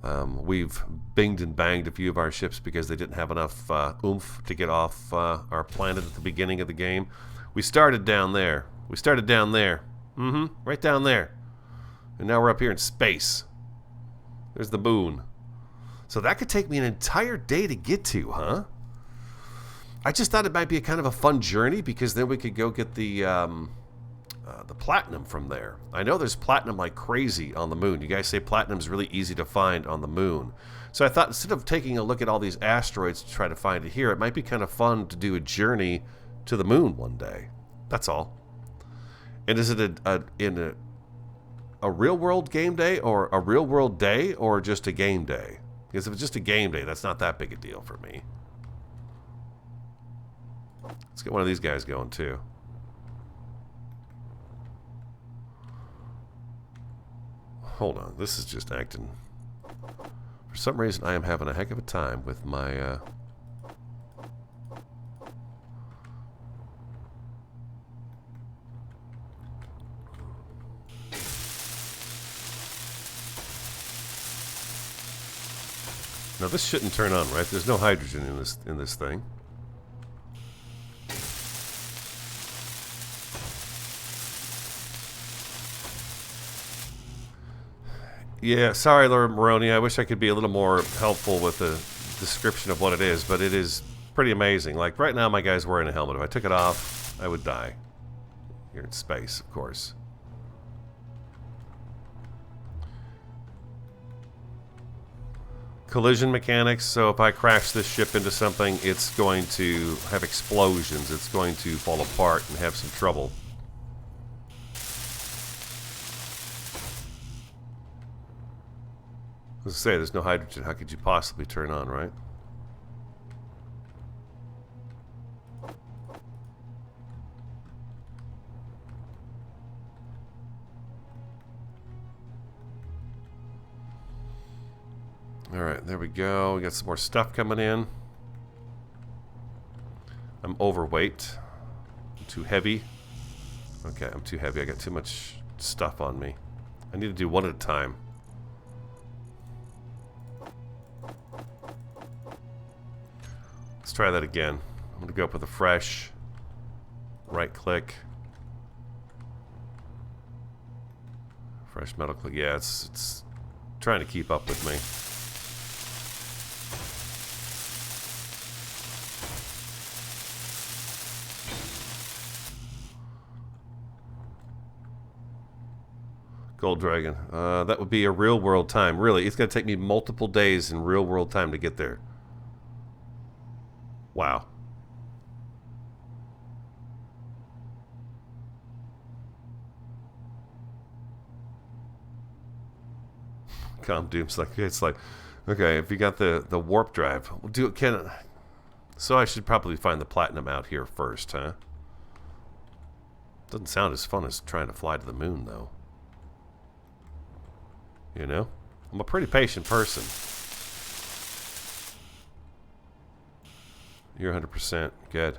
We've binged and banged a few of our ships because they didn't have enough oomph to get off our planet at the beginning of the game. We started down there. Right down there. And now we're up here in space. There's the moon. So that could take me an entire day to get to, huh? I just thought it might be a kind of a fun journey because then we could go get the platinum from there. I know there's platinum like crazy on the moon. You guys say platinum's really easy to find on the moon. So I thought instead of taking a look at all these asteroids to try to find it here, it might be kind of fun to do a journey to the moon one day. That's all. And is it in a real world game day or a real world day or just a game day? Because if it's just a game day, that's not that big a deal for me. Let's get one of these guys going too. Hold on, this is just acting... For some reason, I am having a heck of a time with my... Now this shouldn't turn on, right? There's no hydrogen in this thing. Yeah, sorry, Lord Moroni. I wish I could be a little more helpful with the description of what it is, but it is pretty amazing. Like, right now, my guy's wearing a helmet. If I took it off, I would die. Here in space, of course. collision mechanics. So if I crash this ship into something, it's going to have explosions. It's going to fall apart and have some trouble. Let's say there's no hydrogen. How could you possibly turn on, right? Alright, there we go. We got some more stuff coming in. I'm overweight. I'm too heavy. Okay, I'm too heavy. I got too much stuff on me. I need to do one at a time. Let's try that again. I'm going to go up with a fresh. Right click. Fresh metal click. Yeah, it's trying to keep up with me. Gold Dragon. That would be a real world time. Really, it's going to take me multiple days in real world time to get there. Wow. Calm Doom's like, it's like, okay, if you got the warp drive, we'll do it. So I should probably find the platinum out here first, huh? Doesn't sound as fun as trying to fly to the moon, though. You know? I'm a pretty patient person. You're 100%. Good.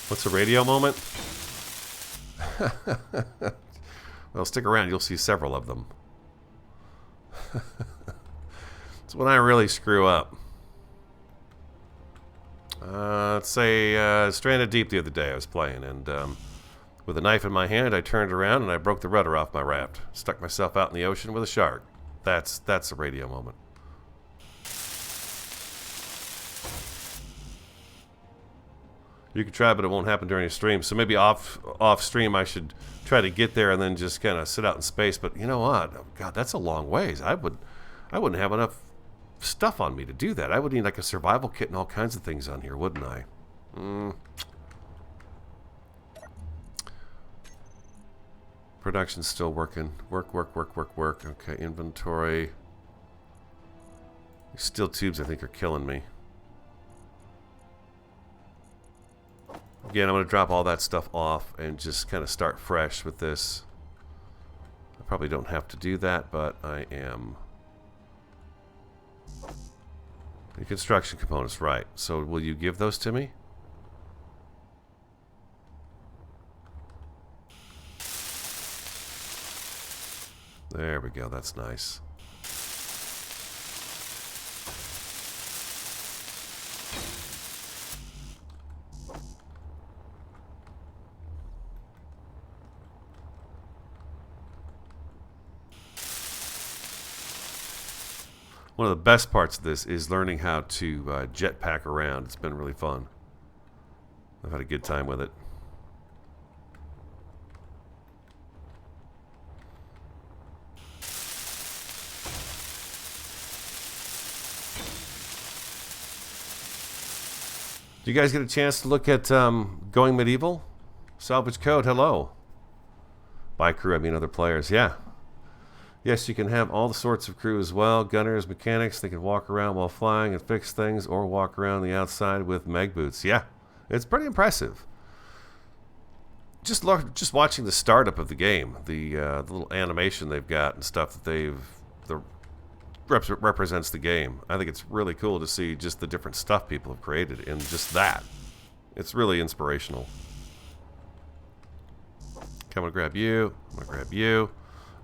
What's a radio moment? Well, stick around. You'll see several of them. It's when I really screw up. Let's say Stranded Deep the other day I was playing, and with a knife in my hand I turned around and I broke the rudder off my raft. Stuck myself out in the ocean with a shark. That's a radio moment. You can try, but it won't happen during a stream. So maybe off stream I should try to get there and then just kind of sit out in space. But you know what? Oh, God, that's a long ways. I wouldn't have enough stuff on me to do that. I would need like a survival kit and all kinds of things on here, wouldn't I? Production's still working. Work. Okay, inventory. These steel tubes, I think, are killing me. Again, I'm going to drop all that stuff off and just kind of start fresh with this. I probably don't have to do that, but I am. The construction components, right. So will you give those to me? There we go, that's nice. One of the best parts of this is learning how to jetpack around. It's been really fun. I've had a good time with it. Do you guys get a chance to look at Going Medieval? Salvage Code, hello. By crew, I mean other players. Yeah. Yes, you can have all the sorts of crew as well. Gunners, mechanics, they can walk around while flying and fix things, or walk around the outside with meg boots. Yeah, it's pretty impressive. Just watching the startup of the game, the little animation they've got and stuff that represents the game. I think it's really cool to see just the different stuff people have created in just that. It's really inspirational. Okay, I'm gonna grab you. I'm gonna grab you.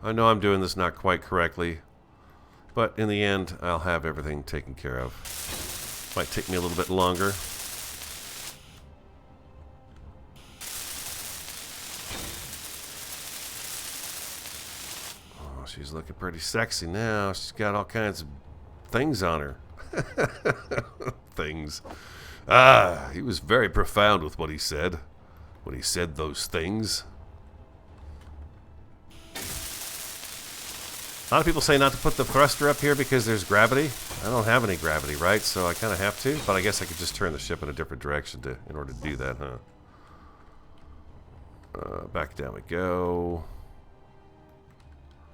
I know I'm doing this not quite correctly, but in the end, I'll have everything taken care of. Might take me a little bit longer. Oh, she's looking pretty sexy now. She's got all kinds of things on her. Things. Ah, he was very profound with what he said when he said those things. A lot of people say not to put the thruster up here because there's gravity. I don't have any gravity, right? So I kind of have to, but I guess I could just turn the ship in a different direction in order to do that, huh? Back down we go.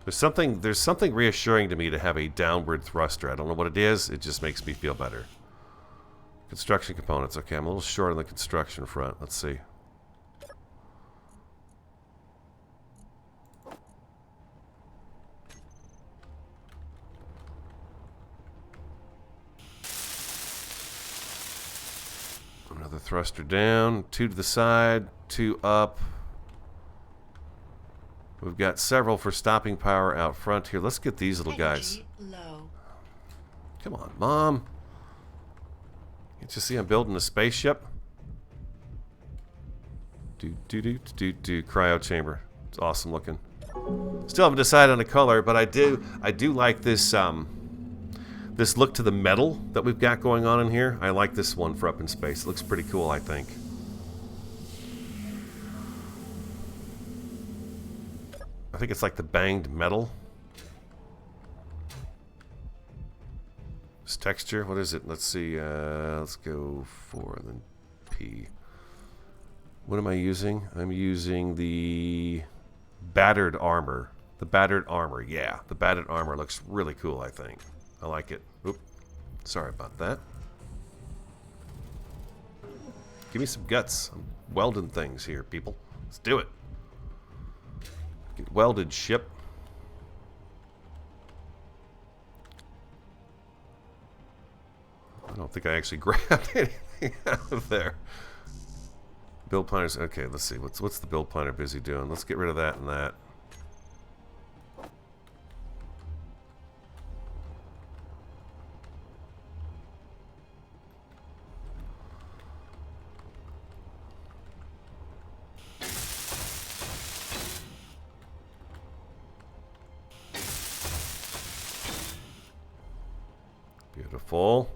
There's something reassuring to me to have a downward thruster. I don't know what it is. It just makes me feel better. Construction components. Okay, I'm a little short on the construction front. Let's see. Another thruster down, 2 to the side, 2 up. We've got several for stopping power out front here. Let's get these little guys. Low. Come on, Mom. Can't you see I'm building a spaceship? Cryo chamber. It's awesome looking. Still haven't decided on a color, but I do like this this look to the metal that we've got going on in here. I like this one for up in space. It looks pretty cool, I think. I think it's like the banged metal. This texture, what is it? Let's see. Let's go 4 and then P. What am I using? I'm using the battered armor. The battered armor, yeah. The battered armor looks really cool, I think. I like it. Oop. Sorry about that. Give me some guts. I'm welding things here, people. Let's do it. Get welded, ship. I don't think I actually grabbed anything out of there. Build planners. Okay, let's see. What's the build planner busy doing? Let's get rid of that and that. Beautiful.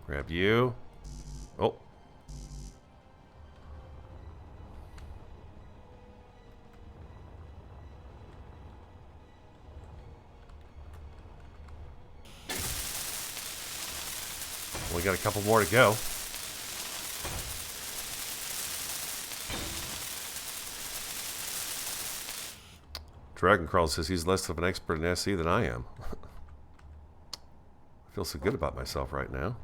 Grab you. Oh. We got a couple more to go. Dragoncrawl says he's less of an expert in SE than I am. I feel so good about myself right now.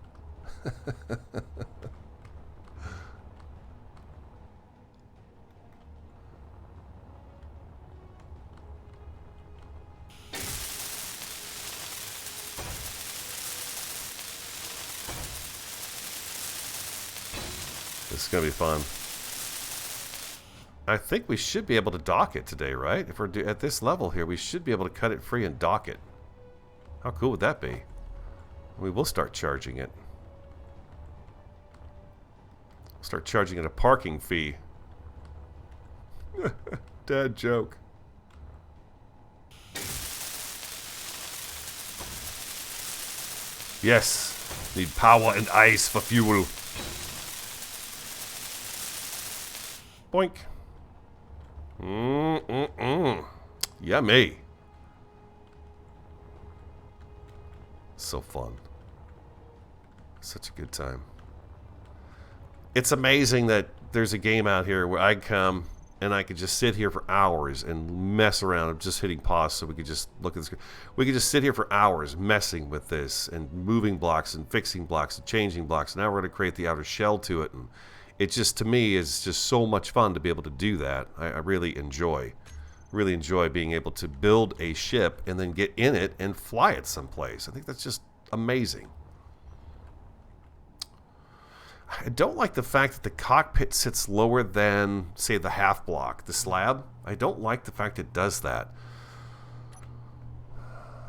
This is going to be fun. I think we should be able to dock it today, right? If we're at this level here, we should be able to cut it free and dock it. How cool would that be? We will start charging it. Start charging it a parking fee. Dad joke. Yes. Need power and ice for fuel. Boink. Yummy. So fun. Such a good time. It's amazing that there's a game out here where I come and I could just sit here for hours and mess around. I'm just hitting pause so we could just look at this. We could just sit here for hours messing with this and moving blocks and fixing blocks and changing blocks. Now we're going to create the outer shell to it, and it just, to me, is just so much fun to be able to do that. I really enjoy being able to build a ship and then get in it and fly it someplace. I think that's just amazing. I don't like the fact that the cockpit sits lower than, say, the half block, the slab. I don't like the fact it does that.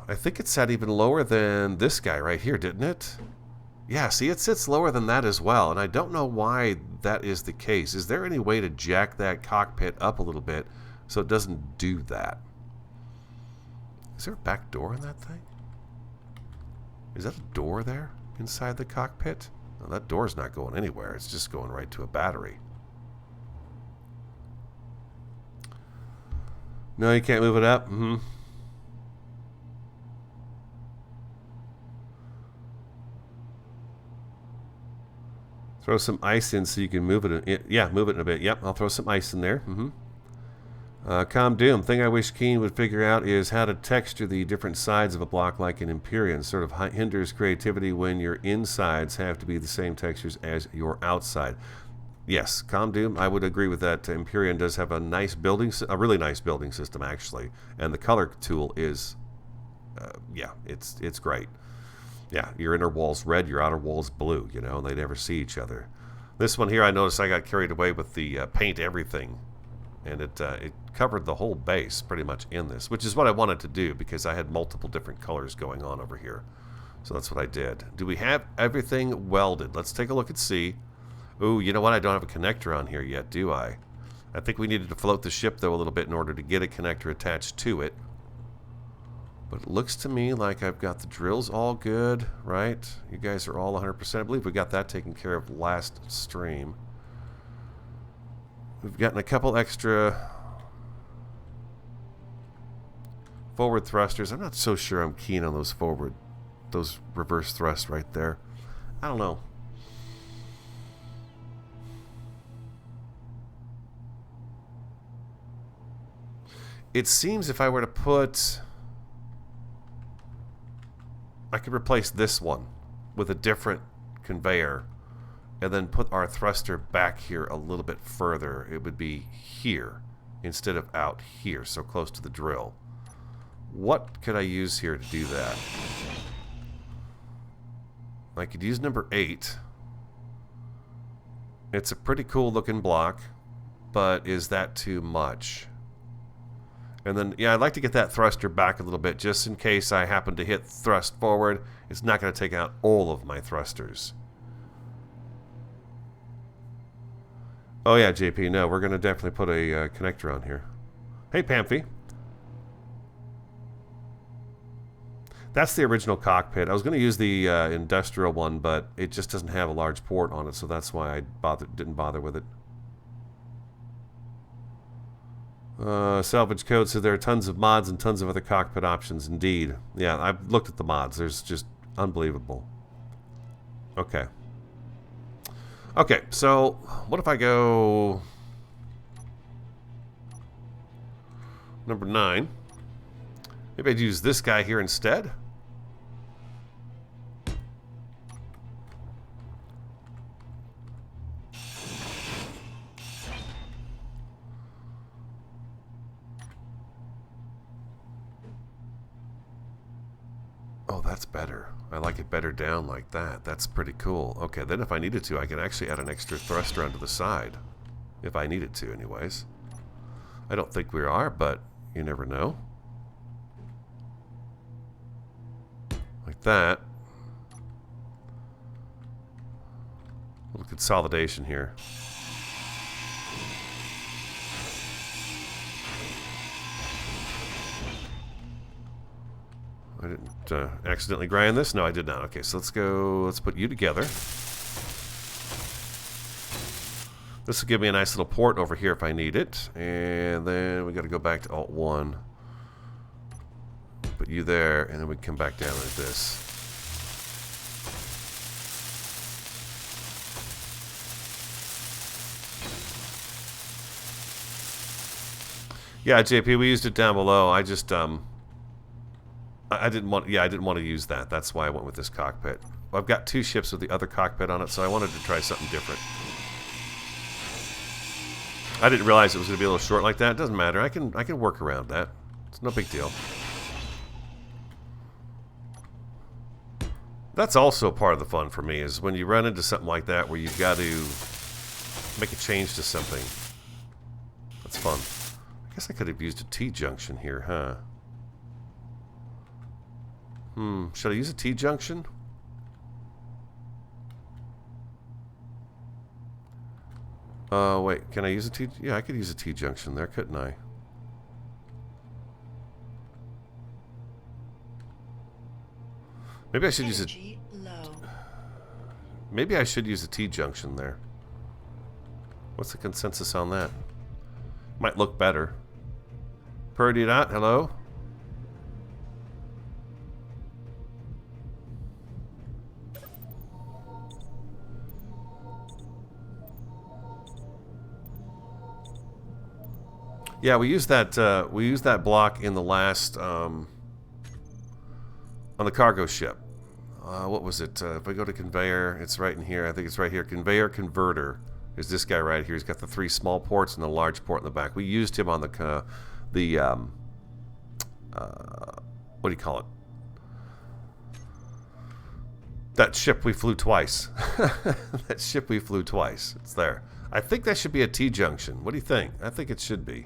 I think it sat even lower than this guy right here, didn't it? Yeah, see, it sits lower than that as well, and I don't know why that is the case. Is there any way to jack that cockpit up a little bit so it doesn't do that? Is there a back door in that thing? Is that a door there inside the cockpit? No, that door's not going anywhere. It's just going right to a battery. No, you can't move it up? Throw some ice in so you can move it. Yeah, move it in a bit. Yep, I'll throw some ice in there. Calm Doom. Thing I wish Keen would figure out is how to texture the different sides of a block like an Empyrean. Sort of hinders creativity when your insides have to be the same textures as your outside. Yes, Calm Doom, I would agree with that. Empyrean does have a nice a really nice building system, actually. And the color tool is, yeah, it's great. Yeah, your inner wall's red, your outer wall's blue, you know, and they never see each other. This one here, I noticed I got carried away with the paint everything. And it covered the whole base pretty much in this, which is what I wanted to do because I had multiple different colors going on over here. So that's what I did. Do we have everything welded? Let's take a look and see. Ooh, you know what? I don't have a connector on here yet, do I? I think we needed to float the ship, though, a little bit in order to get a connector attached to it. But it looks to me like I've got the drills all good, right? You guys are all 100%. I believe we got that taken care of last stream. We've gotten a couple extra forward thrusters. I'm not so sure I'm keen on those reverse thrusts right there. I don't know. It seems if I were to put... I could replace this one with a different conveyor and then put our thruster back here a little bit further. It would be here instead of out here, so close to the drill. What could I use here to do that? I could use number 8. It's a pretty cool looking block, but is that too much? And then, yeah, I'd like to get that thruster back a little bit just in case I happen to hit thrust forward. It's not going to take out all of my thrusters. Oh yeah, JP, no, we're going to definitely put a connector on here. Hey, Pamphy. That's the original cockpit. I was going to use the industrial one, but it just doesn't have a large port on it, so that's why I didn't bother with it. Salvage Code said there are tons of mods and tons of other cockpit options. Indeed. Yeah, I've looked at the mods. There's just unbelievable. Okay. Okay, so what if I go number 9? Maybe I'd use this guy here instead. Oh, that's better. I like it better down like that. That's pretty cool. Okay, then if I needed to, I can actually add an extra thruster onto the side. If I needed to, anyways. I don't think we are, but you never know. Like that. A little consolidation here. I didn't accidentally grind this? No, I did not. Okay, so let's put you together. This will give me a nice little port over here if I need it. And then we got to go back to Alt 1. Put you there, and then we come back down like this. Yeah, JP, we used it down below. I just I didn't want to use that. That's why I went with this cockpit. I've got 2 ships with the other cockpit on it, so I wanted to try something different. I didn't realize it was going to be a little short like that. It doesn't matter. I can work around that. It's no big deal. That's also part of the fun for me, is when you run into something like that where you've got to make a change to something. That's fun. I guess I could have used a T-junction here, huh? Should I use a T-junction? Wait, can I use a T? Yeah, I could use a T-junction there, couldn't I? Maybe I should use a... Maybe I should use a T-junction there. What's the consensus on that? Might look better. Purdy dot, hello? Yeah, we used that block in the last on the cargo ship. What was it? If I go to conveyor, it's right in here. I think it's right here. Conveyor converter is this guy right here. He's got the 3 small ports and the large port in the back. We used him on the what do you call it? That ship we flew twice. That ship we flew twice. It's there. I think that should be a T-junction. What do you think? I think it should be.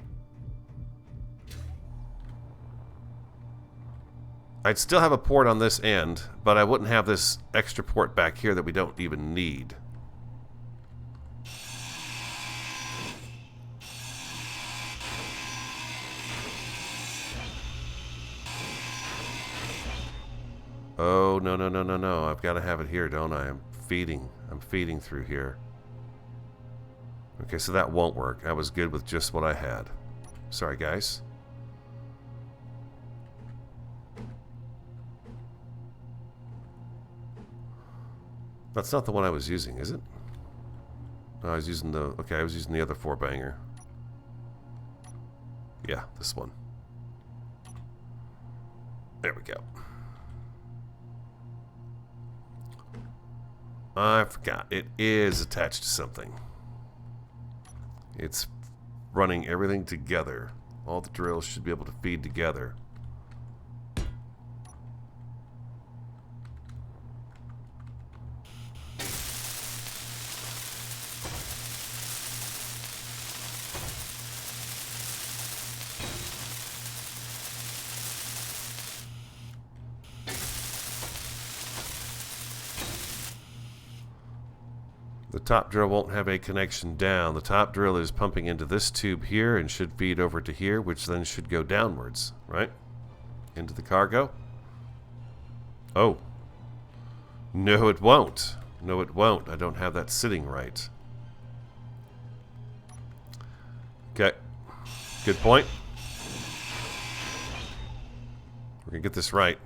I'd still have a port on this end, but I wouldn't have this extra port back here that we don't even need. Oh, no, no, no, no, no. I've got to have it here, don't I? I'm feeding through here. Okay, so that won't work. I was good with just what I had. Sorry, guys. That's not the one I was using, is it? No, I was using the... Okay, I was using the other 4-banger. Yeah, this one. There we go. I forgot. It is attached to something. It's running everything together. All the drills should be able to feed together. The top drill won't have a connection down. The top drill is pumping into this tube here and should feed over to here, which then should go downwards, right? Into the cargo. Oh. No, it won't. No, it won't. I don't have that sitting right. Okay. Good point. We're going to get this right.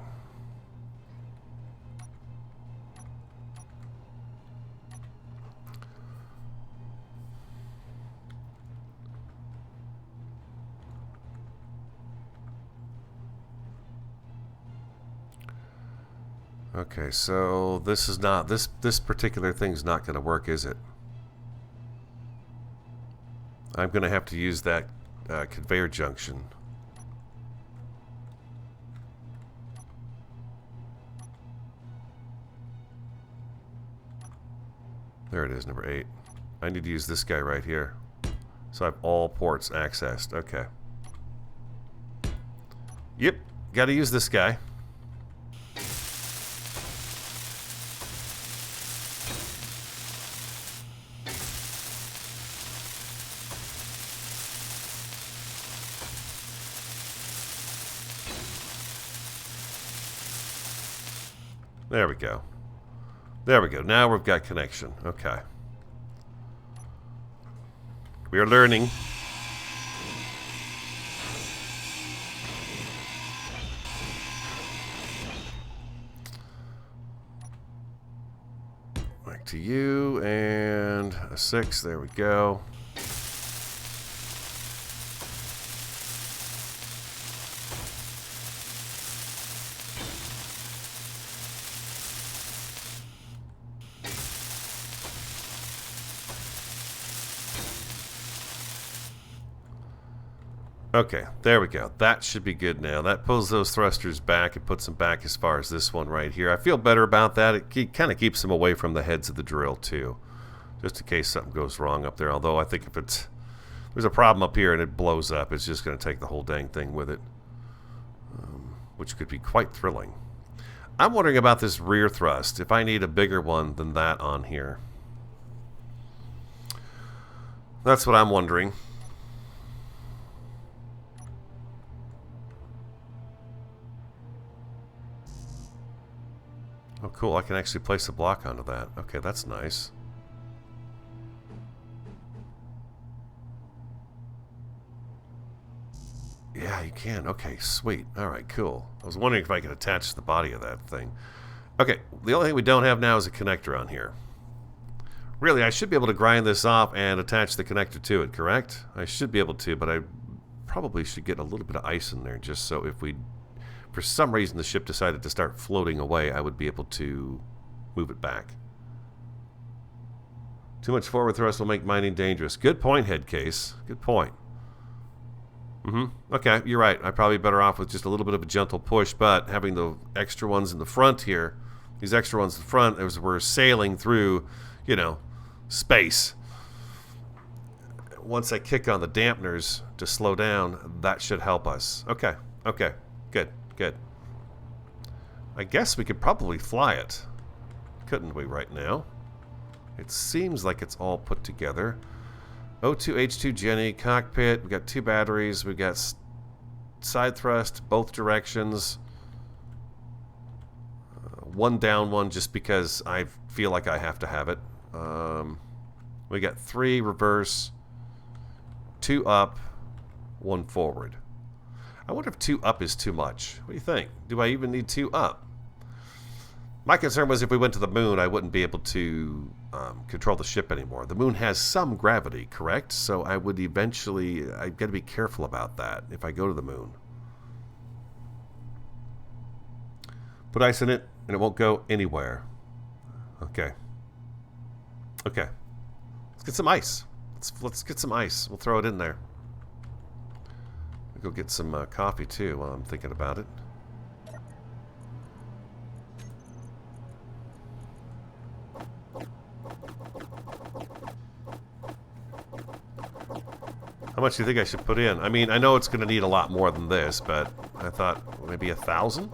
Okay, so this is not this particular thing's not going to work, is it? I'm going to have to use that conveyor junction. There it is, number 8. I need to use this guy right here. So I have all ports accessed. Okay. Yep, got to use this guy. There we go. There we go. Now we've got connection. Okay. We are learning. Back to you and a 6. There we go. Okay, there we go. That should be good now. That pulls those thrusters back. It puts them back as far as this one right here. I feel better about that. It kind of keeps them away from the heads of the drill, too. Just in case something goes wrong up there. Although I think if there's a problem up here and it blows up, it's just going to take the whole dang thing with it. Which could be quite thrilling. I'm wondering about this rear thrust. If I need a bigger one than that on here. That's what I'm wondering. Oh, cool. I can actually place a block onto that. Okay, that's nice. Yeah, you can. Okay, sweet. All right, cool. I was wondering if I could attach the body of that thing. Okay, the only thing we don't have now is a connector on here. Really, I should be able to grind this off and attach the connector to it, correct? I should be able to, but I probably should get a little bit of ice in there just so if we, for some reason, the ship decided to start floating away, I would be able to move it back. Too much forward thrust will make mining dangerous. Good point, Headcase. Good point. Okay, you're right. I'm probably better off with just a little bit of a gentle push, but having the extra ones in the front here, these extra ones in the front, as we're sailing through, you know, space. Once I kick on the dampeners to slow down, that should help us. Okay, okay, good, good. I guess we could probably fly it, couldn't we, right now? It seems like it's all put together. O2, H2, Jenny, cockpit. We got 2 batteries. We got side thrust, both directions. 1 down, 1 just because I feel like I have to have it. We got 3 reverse, 2 up, 1 forward. I wonder if 2 up is too much. What do you think? Do I even need 2 up? My concern was if we went to the moon, I wouldn't be able to control the ship anymore. The moon has some gravity, correct? So I would eventually, I've got to be careful about that if I go to the moon. Put ice in it, and it won't go anywhere. Okay. Okay. Let's get some ice. Let's get some ice. We'll throw it in there. I'll go get some coffee, too, while I'm thinking about it. How much do you think I should put in? I mean, I know it's going to need a lot more than this, but I thought maybe 1,000?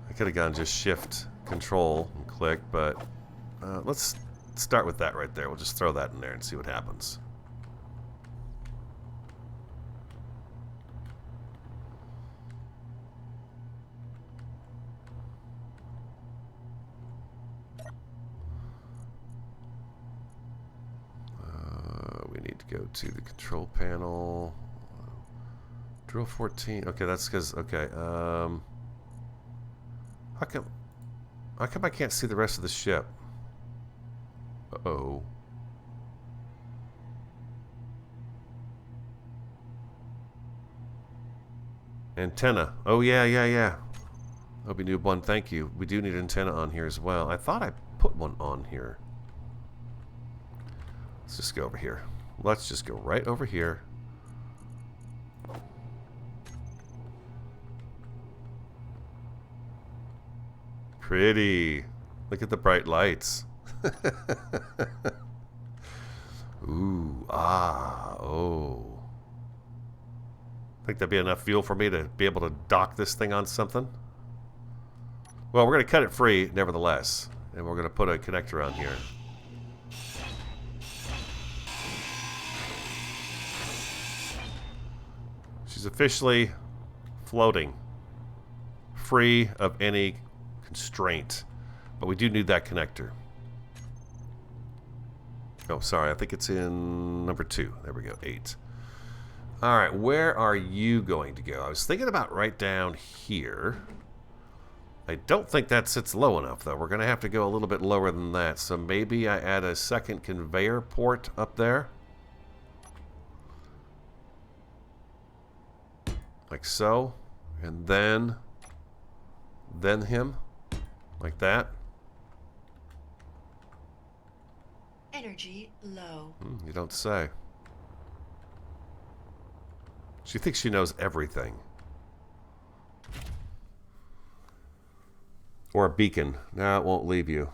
I could have gone just shift, control, and click, but let's start with that right there. We'll just throw that in there and see what happens. Go to the control panel. Drill 14. Okay, that's because. Okay. How come I can't see the rest of the ship? Uh-oh. Antenna. Oh yeah, yeah, yeah. Obi Noob 1, thank you. We do need antenna on here as well. I thought I put one on here. Let's just go over here. Let's just go right over here. Pretty. Look at the bright lights. Ooh, ah, oh. Think that'd be enough fuel for me to be able to dock this thing on something? Well, we're going to cut it free, nevertheless. And we're going to put a connector on here. She's officially floating, free of any constraint. But we do need that connector. Oh, sorry. I think it's in number 2. There we go. 8. All right. Where are you going to go? I was thinking about right down here. I don't think that sits low enough, though. We're going to have to go a little bit lower than that. So maybe I add a second conveyor port up there. Like so, and then him, like that. Energy low. You don't say. She thinks she knows everything. Or a beacon. No, it won't leave you.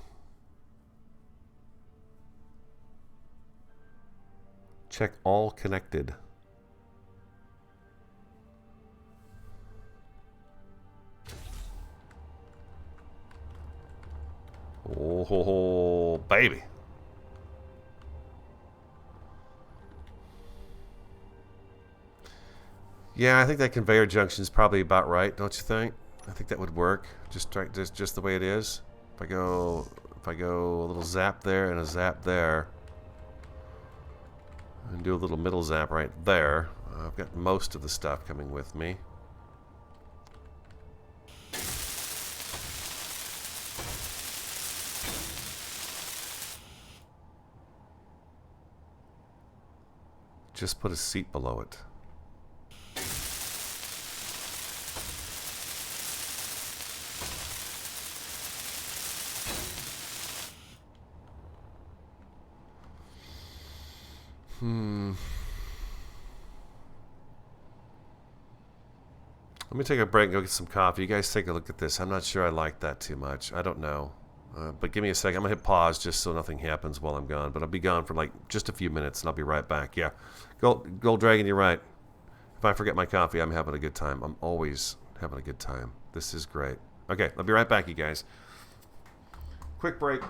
Check all connected. Oh, baby. Yeah, I think that conveyor junction is probably about right, don't you think? I think that would work. Just the way it is. If I go a little zap there and a zap there, and do a little middle zap right there, I've got most of the stuff coming with me. just put a seat below it. Let me take a break and go get some coffee. You guys take a look at this. I'm not sure I like that too much. I don't know. But give me a second. I'm going to hit pause just so nothing happens while I'm gone. But I'll be gone for like just a few minutes and I'll be right back. Yeah. Gold Dragon, you're right. If I forget my coffee, I'm having a good time. I'm always having a good time. This is great. Okay, I'll be right back, you guys. Quick break.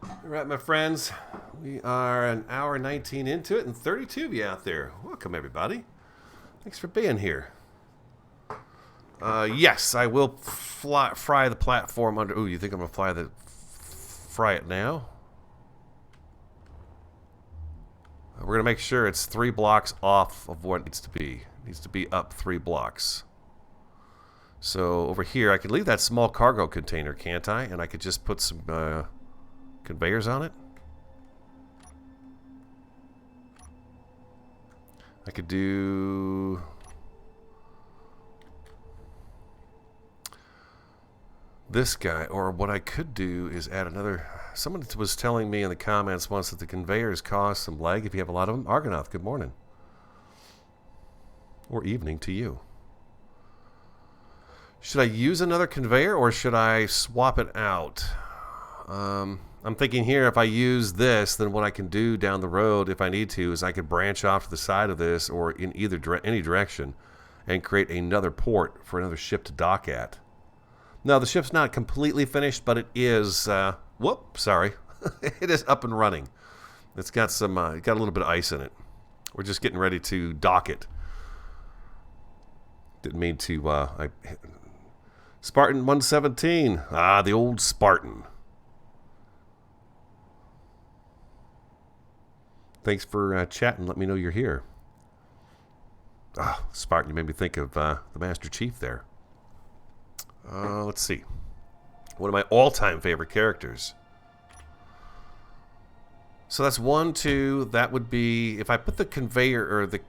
All right, my friends, we are an hour 19 into it and 32 of you out there. Welcome, everybody. Thanks for being here. Yes, I will fry the platform under... Ooh, you think I'm going to fry it now? We're going to make sure it's 3 blocks off of what it needs to be. It needs to be up 3 blocks. So over here, I could leave that small cargo container, can't I? And I could just put some conveyors on it. I could do... this guy, or what I could do is add another... Someone was telling me in the comments once that the conveyors cause some lag if you have a lot of them. Argonath, good morning. Or evening to you. Should I use another conveyor or should I swap it out? I'm thinking here, if I use this, then what I can do down the road, if I need to, is I could branch off to the side of this or in any direction and create another port for another ship to dock at. No, the ship's not completely finished, but it is, sorry. It is up and running. It's got some, got a little bit of ice in it. We're just getting ready to dock it. Didn't mean to, Spartan 117. Ah, the old Spartan. Thanks for chatting. Let me know you're here. Ah, Spartan, you made me think of the Master Chief there. Let's see. One of my all-time favorite characters. So that's 1, 2. That would be, if I put the conveyor or the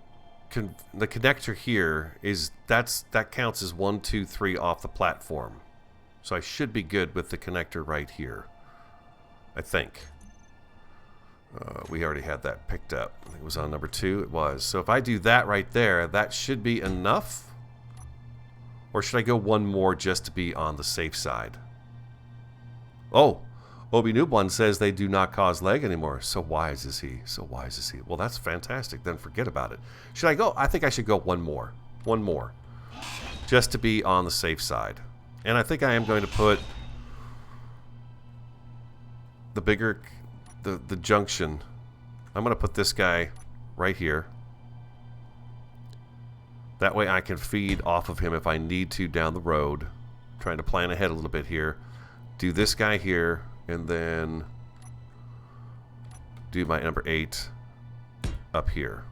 connector here, that counts as 1, 2, 3 off the platform. So I should be good with the connector right here, I think. We already had that picked up. I think it was on number 2. It was. So if I do that right there, that should be enough. Or should I go one more just to be on the safe side? Oh, Obi Noob One says they do not cause lag anymore. So wise is he? So wise is he? Well, that's fantastic. Then forget about it. Should I go? I think I should go one more. One more. Just to be on the safe side. And I think I am going to put the bigger, the junction. I'm going to put this guy right here. That way I can feed off of him if I need to down the road. Trying to plan ahead a little bit here. Do this guy here, and then do my number 8 up here.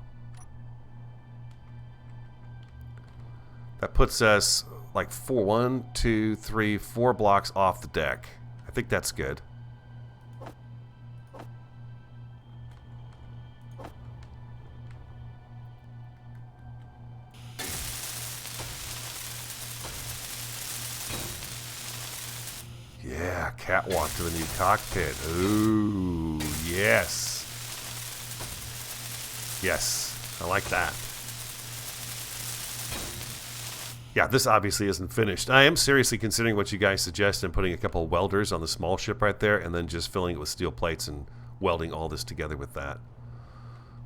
That puts us like 1, 2, 3, 4 blocks off the deck. I think that's good. Yeah, catwalk to the new cockpit. Ooh, yes. Yes, I like that. Yeah, this obviously isn't finished. I am seriously considering what you guys suggest and putting a couple of welders on the small ship right there and then just filling it with steel plates and welding all this together with that.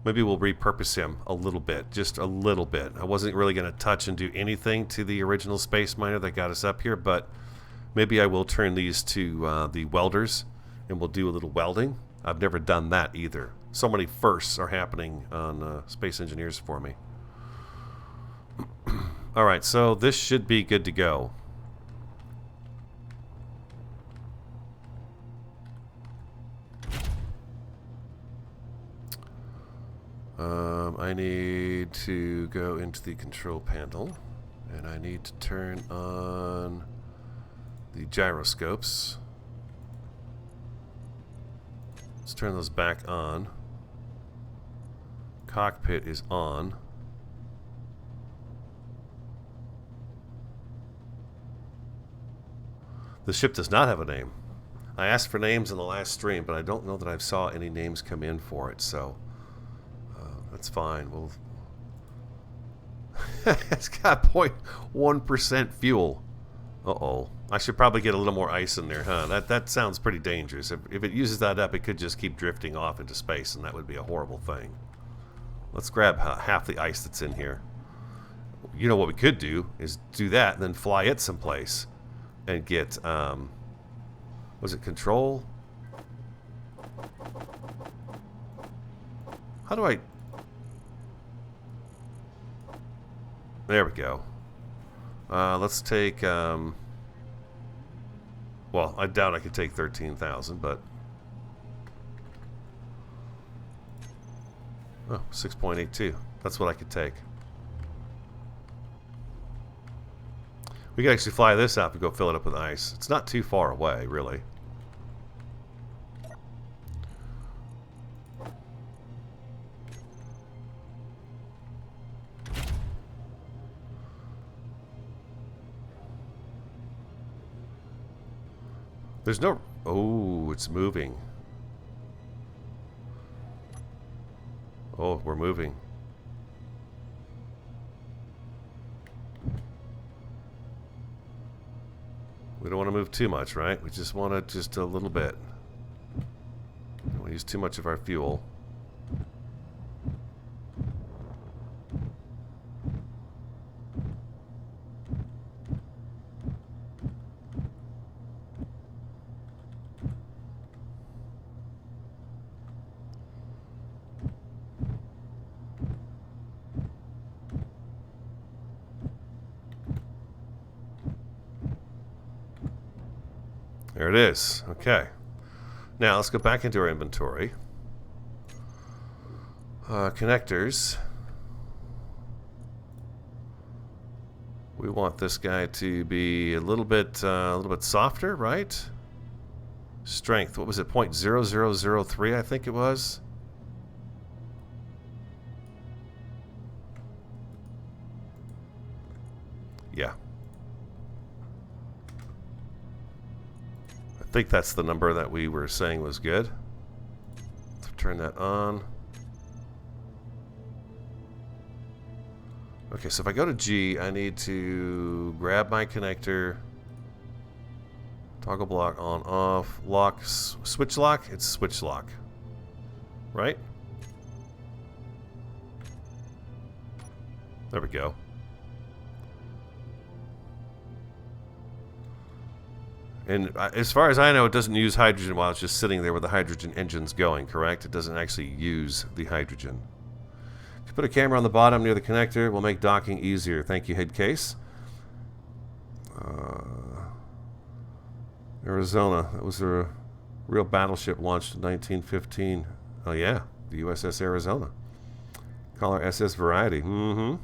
Maybe we'll repurpose him a little bit, just a little bit. I wasn't really going to touch and do anything to the original space miner that got us up here, but maybe I will turn these to the welders and we'll do a little welding. I've never done that either. So many firsts are happening on Space Engineers for me. Alright, so this should be good to go. I need to go into the control panel and I need to turn on the gyroscopes. Let's turn those back on. Cockpit is on. The ship does not have a name. I asked for names in the last stream, but I don't know that I saw any names come in for it, so that's fine. We'll it's got 0.1% fuel. Uh-oh. I should probably get a little more ice in there, huh? That sounds pretty dangerous. If it uses that up, it could just keep drifting off into space, and that would be a horrible thing. Let's grab half the ice that's in here. You know what we could do is do that and then fly it someplace and get, was it control? How do I... There we go. Let's take, well, I doubt I could take 13,000, but... Oh, 6.82. That's what I could take. We could actually fly this out and go fill it up with ice. It's not too far away, really. There's no... Oh, it's moving. Oh, we're moving. We don't want to move too much, right? We just want to just a little bit. Don't want to use too much of our fuel. There it is. Okay. Now let's go back into our inventory. Connectors. We want this guy to be a little bit softer, right? Strength. What was it? 0.0003, I think it was. Yeah. I think that's the number that we were saying was good. Let's turn that on. Okay, so if I go to G, I need to grab my connector, toggle block on, off, lock, switch lock. It's switch lock, right? There we go. And as far as I know, it doesn't use hydrogen while it's just sitting there with the hydrogen engines going, correct? It doesn't actually use the hydrogen. If you put a camera on the bottom near the connector, will make docking easier. Thank you, head case. Arizona. That was a real battleship launched in 1915. Oh, yeah. The USS Arizona. Call her SS Variety. Mm-hmm.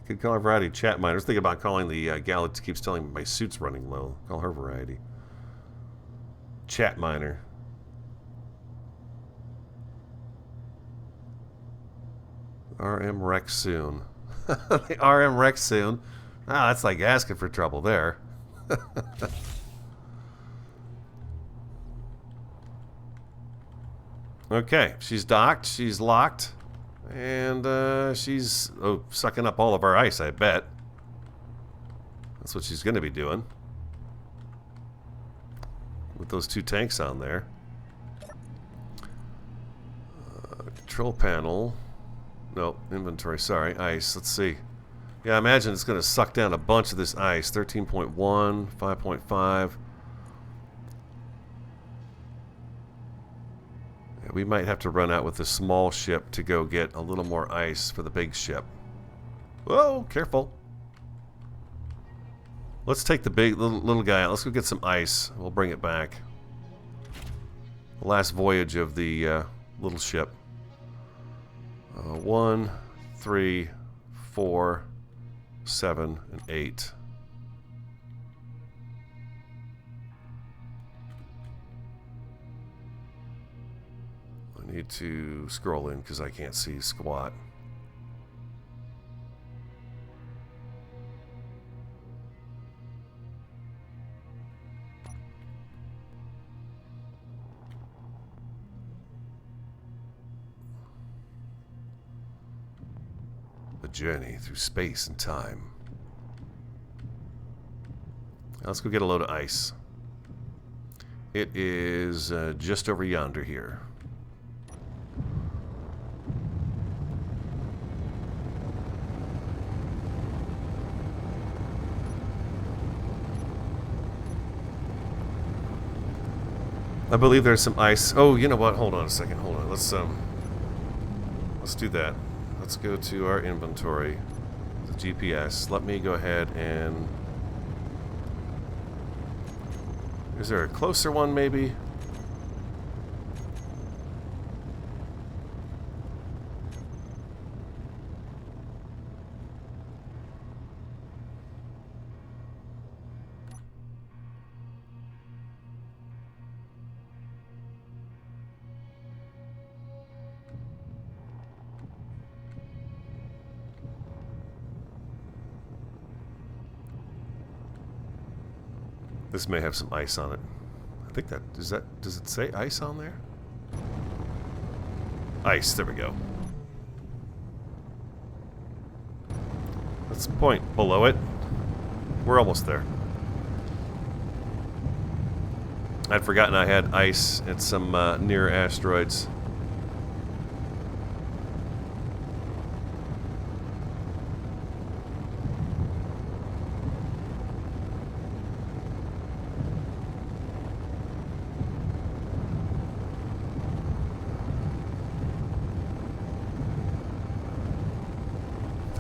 Could call her Variety. Chat mine. I was thinking about calling the gal that keeps telling me my suit's running low. Call her Variety. Chat miner. RM wreck soon. The RM wreck soon. Ah, that's like asking for trouble there. Okay, she's docked. She's locked. And she's sucking up all of our ice, I bet. That's what she's going to be doing. With those two tanks on there. Control panel. No, inventory, sorry. Ice, let's see. Yeah, I imagine it's going to suck down a bunch of this ice. 13.1, 5.5. Yeah, we might have to run out with the small ship to go get a little more ice for the big ship. Whoa, careful. Let's take the big little guy out. Let's go get some ice. We'll bring it back. The last voyage of the little ship. 1, 3, 4, 7, and 8. I need to scroll in because I can't see squat. Journey through space and time. Now let's go get a load of ice. It is just over yonder here. I believe there's some ice. Oh, you know what? Hold on a second. Hold on. Let's do that. Let's go to our inventory, the GPS. Let me go ahead and... Is there a closer one, maybe? This may have some ice on it. I think does it say ice on there? Ice, there we go. Let's point below it. We're almost there. I'd forgotten I had ice at some near asteroids.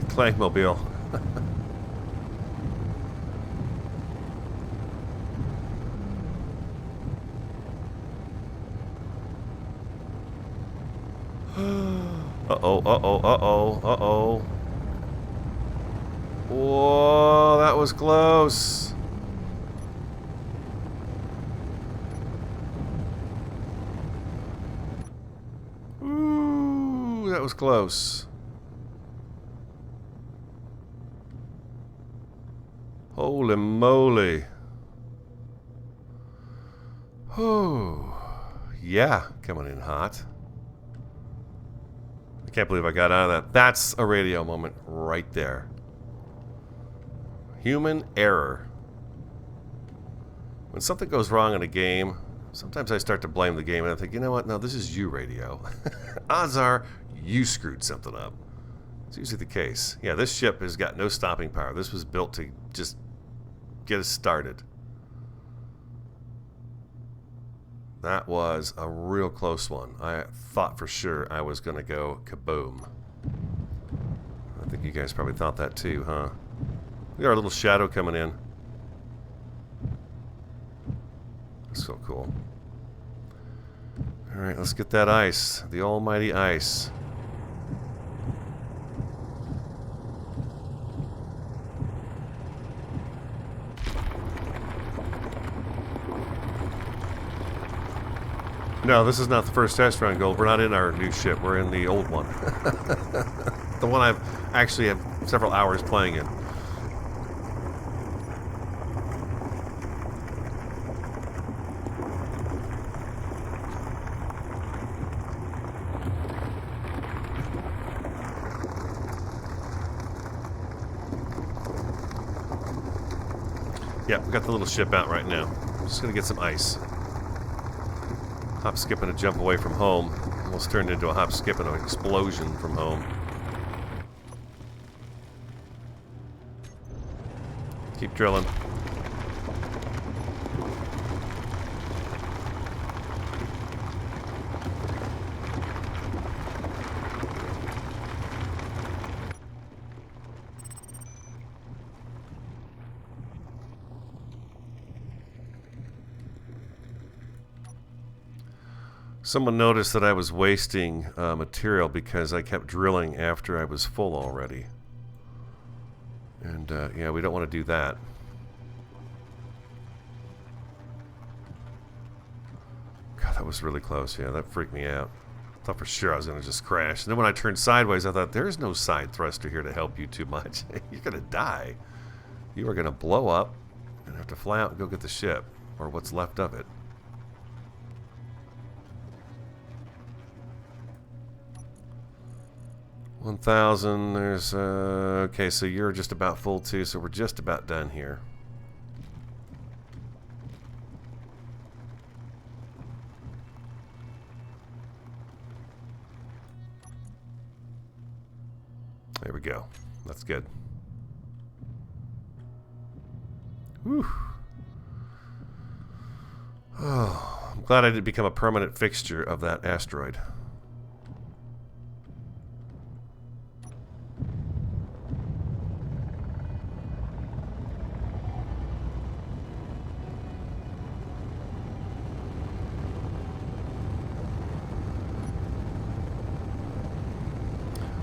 Clankmobile. Uh-oh, uh-oh, uh-oh, uh-oh. Whoa, that was close. Ooh, that was close. Holy moly. Oh, yeah, coming in hot. I can't believe I got out of that. That's a radio moment right there. Human error. When something goes wrong in a game, sometimes I start to blame the game and I think, you know what? No, this is you, radio. Odds are you screwed something up. It's usually the case. Yeah, this ship has got no stopping power. This was built to just get us started. That was a real close one. I thought for sure I was going to go kaboom. I think you guys probably thought that too, huh? We got our little shadow coming in. That's so cool. Alright, let's get that ice. The almighty ice. No, this is not the first test run, Gold. We're not in our new ship. We're in the old one. The one I've actually had several hours playing in. Yeah, we got the little ship out right now. I'm just going to get some ice. Hop, skip, and a jump away from home. Almost turned into a hop, skip, and an explosion from home. Keep drilling. Someone noticed that I was wasting material because I kept drilling after I was full already. And yeah, we don't want to do that. God, that was really close. Yeah, that freaked me out. I thought for sure I was going to just crash. And then when I turned sideways, I thought, there's no side thruster here to help you too much. You're going to die. You are going to blow up and have to fly out and go get the ship, or what's left of it. $1,000, there's, okay, so you're just about full too, so we're just about done here. There we go. That's good. Whew. Oh, I'm glad I didn't become a permanent fixture of that asteroid.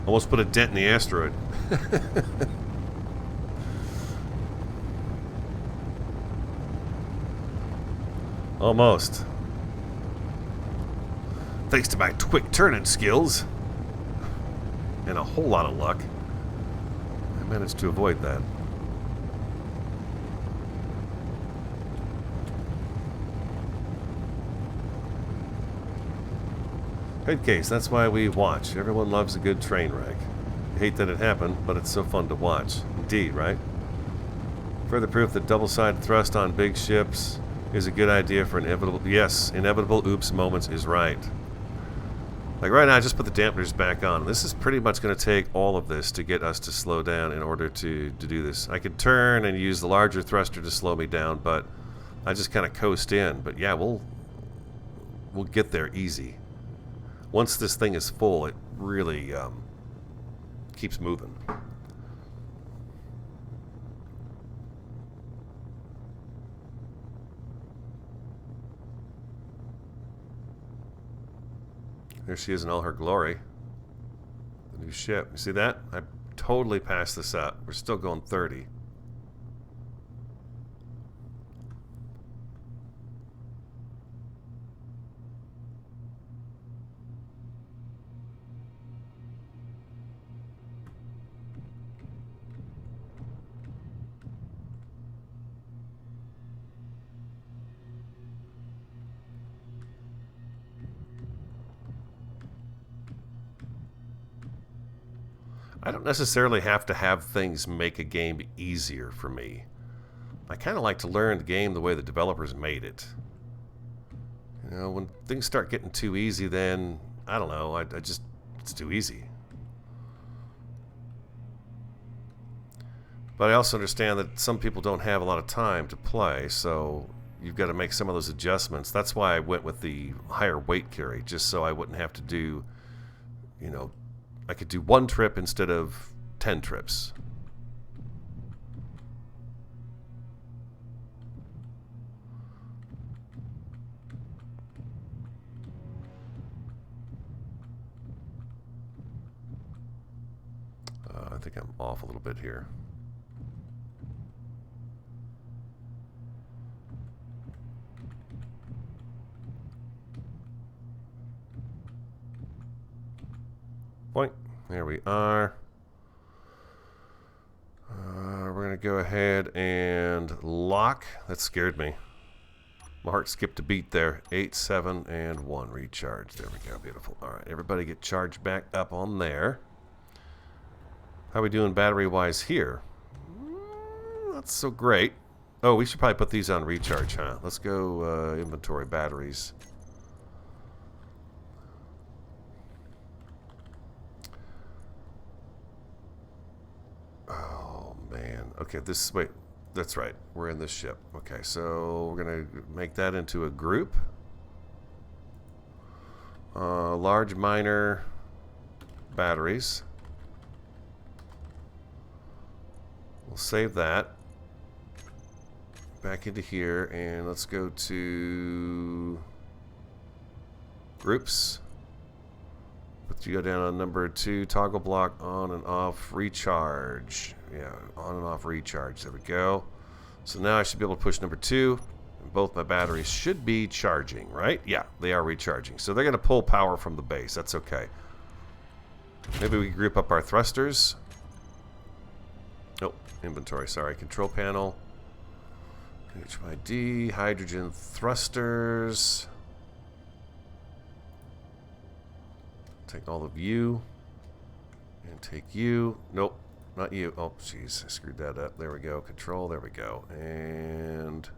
Almost put a dent in the asteroid. Almost. Thanks to my quick turning skills and a whole lot of luck, I managed to avoid that. Good case, that's why we watch. Everyone loves a good train wreck. I hate that it happened, but it's so fun to watch. Indeed, right? Further proof that double-sided thrust on big ships is a good idea for inevitable... Yes, inevitable oops moments is right. Like right now, I just put the dampeners back on. This is pretty much going to take all of this to get us to slow down in order to do this. I could turn and use the larger thruster to slow me down, but I just kind of coast in. But yeah, we'll get there easy. Once this thing is full, it really keeps moving. There she is in all her glory. Holy shit. You see that? I totally passed this up. We're still going 30. I don't necessarily have to have things make a game easier for me. I kind of like to learn the game the way the developers made it. You know, when things start getting too easy, then, I don't know, I just, it's too easy. But I also understand that some people don't have a lot of time to play, so you've got to make some of those adjustments. That's why I went with the higher weight carry, just so I wouldn't have to do, you know, I could do 1 trip instead of 10 trips. I think I'm off a little bit here. Point. There we are. We're going to go ahead and lock. That scared me. My heart skipped a beat there. 8, 7, and 1. Recharge. There we go. Beautiful. All right. Everybody get charged back up on there. How are we doing battery-wise here? Not so great. Oh, we should probably put these on recharge, huh? Let's go inventory batteries. Okay, this, wait, that's right. We're in this ship. Okay, so we're going to make that into a group. Large, minor, batteries. We'll save that. Back into here, and let's go to groups. But you go down on number 2, toggle block on and off recharge. Yeah, on and off recharge. There we go. So now I should be able to push number 2. And both my batteries should be charging, right? Yeah, they are recharging. So they're going to pull power from the base. That's okay. Maybe we can group up our thrusters. Nope, inventory, sorry. Control panel. HYD, hydrogen thrusters. Take all of you. And take you. Nope. Not you. Oh, jeez. I screwed that up. There we go. Control. There we go. And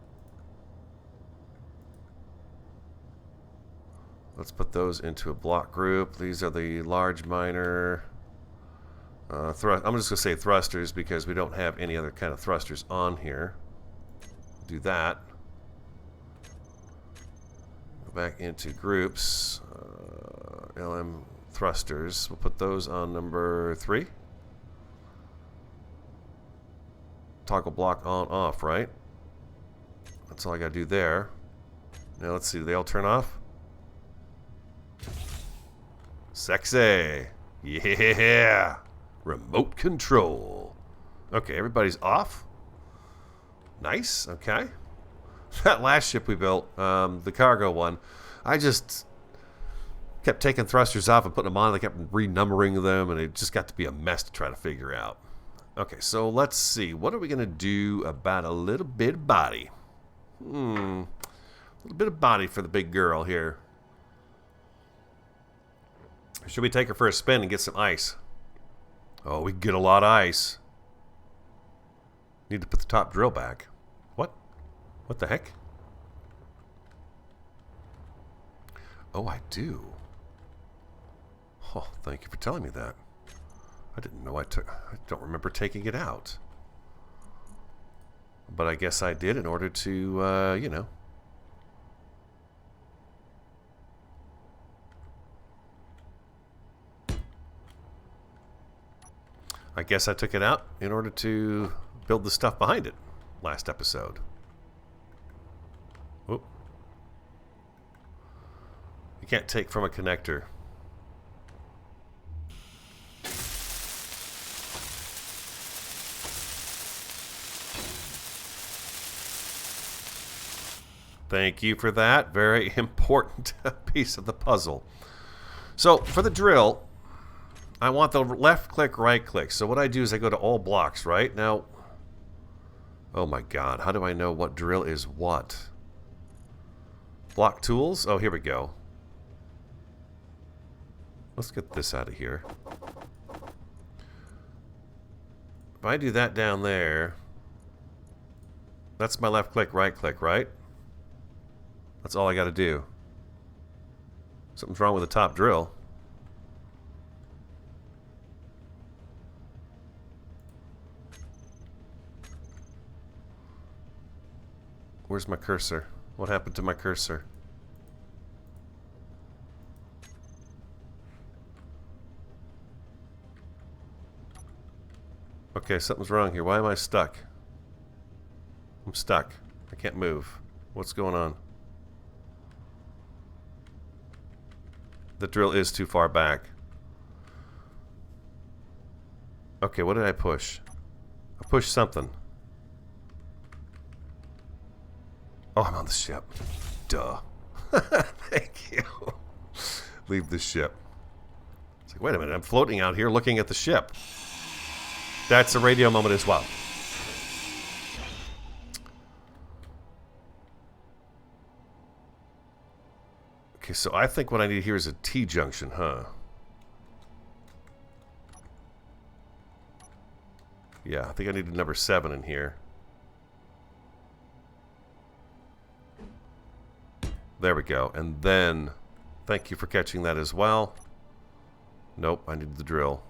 let's put those into a block group. These are the large, minor. I'm just going to say thrusters because we don't have any other kind of thrusters on here. Do that. Go back into groups. LM thrusters. We'll put those on number 3. Toggle block on off, right? That's all I gotta do there. Now let's see, do they all turn off? Sexy. Yeah. Remote control. Okay, everybody's off. Nice, okay. That last ship we built, the cargo one, I just kept taking thrusters off and putting them on. I kept renumbering them, and it just got to be a mess to try to figure out. Okay, so let's see. What are we going to do about a little bit of body? A little bit of body for the big girl here. Or should we take her for a spin and get some ice? Oh, we can get a lot of ice. Need to put the top drill back. What? What the heck? Oh, I do. Oh, thank you for telling me that. I didn't know I don't remember taking it out. But I guess I did in order to, you know. I guess I took it out in order to build the stuff behind it last episode. Whoop. You can't take from a connector. Thank you for that. Very important piece of the puzzle. So for the drill, I want the left click, right click. So what I do is I go to all blocks, right? Now, oh my God, how do I know what drill is what? Block tools? Oh, here we go. Let's get this out of here. If I do that down there, that's my left click, right click, right? That's all I got to do. Something's wrong with the top drill. Where's my cursor? What happened to my cursor? Okay, something's wrong here. Why am I stuck? I'm stuck. I can't move. What's going on? The drill is too far back. Okay, what did I push? I pushed something. Oh, I'm on the ship. Duh. Thank you. Leave the ship. It's like, wait a minute, I'm floating out here looking at the ship. That's a radio moment as well. Okay, so I think what I need here is a T-junction, huh? Yeah, I think I need a number 7 in here. There we go. And then, thank you for catching that as well. Nope, I need the drill.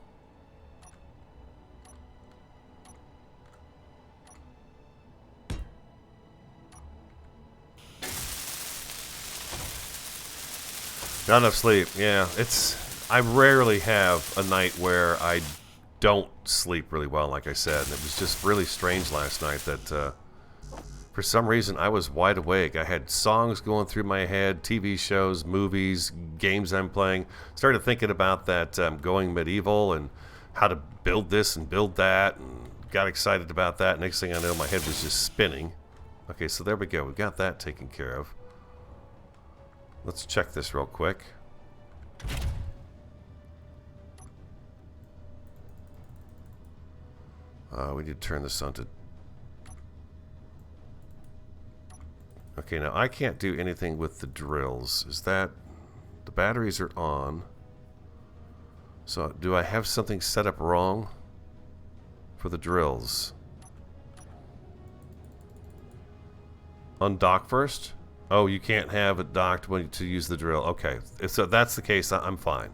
Not enough sleep. Yeah, I rarely have a night where I don't sleep really well, like I said. And it was just really strange last night that for some reason I was wide awake. I had songs going through my head, TV shows, movies, games I'm playing. Started thinking about that going medieval and how to build this and build that, and got excited about that. Next thing I know, my head was just spinning. Okay, so there we go. We got that taken care of. Let's check this real quick. We need to turn this on to... Okay, now I can't do anything with the drills. Is that... The batteries are on. So do I have something set up wrong for the drills? Undock first? Oh, you can't have it docked when to use the drill. Okay, if that's the case, I'm fine.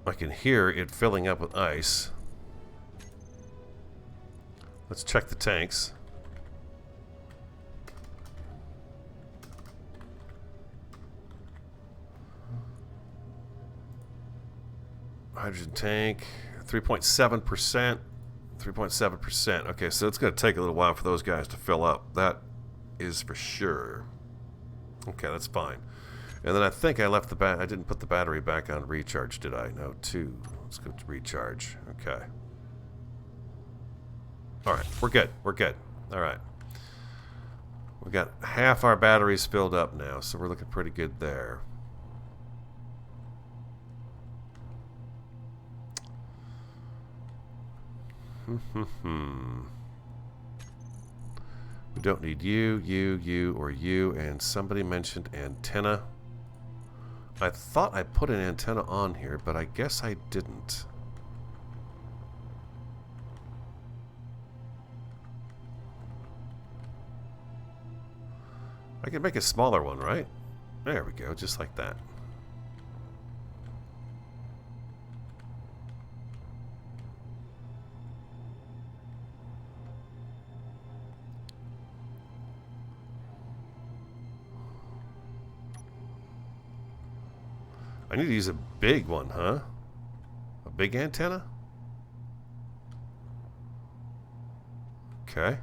I can hear it filling up with ice. Let's check the tanks. Hydrogen tank, 3.7%. 3.7%. Okay, so it's going to take a little while for those guys to fill up. That is for sure. Okay, that's fine. And then I think I left the I didn't put the battery back on recharge, did I? No, 2. Let's go to recharge. Okay. All right, we're good. We're good. All right. We got half our batteries filled up now, so we're looking pretty good there. We don't need you, or you, and somebody mentioned antenna. I thought I put an antenna on here, but I guess I didn't. I can make a smaller one, right? There we go, just like that. I need to use a big one, huh? A big antenna? Okay.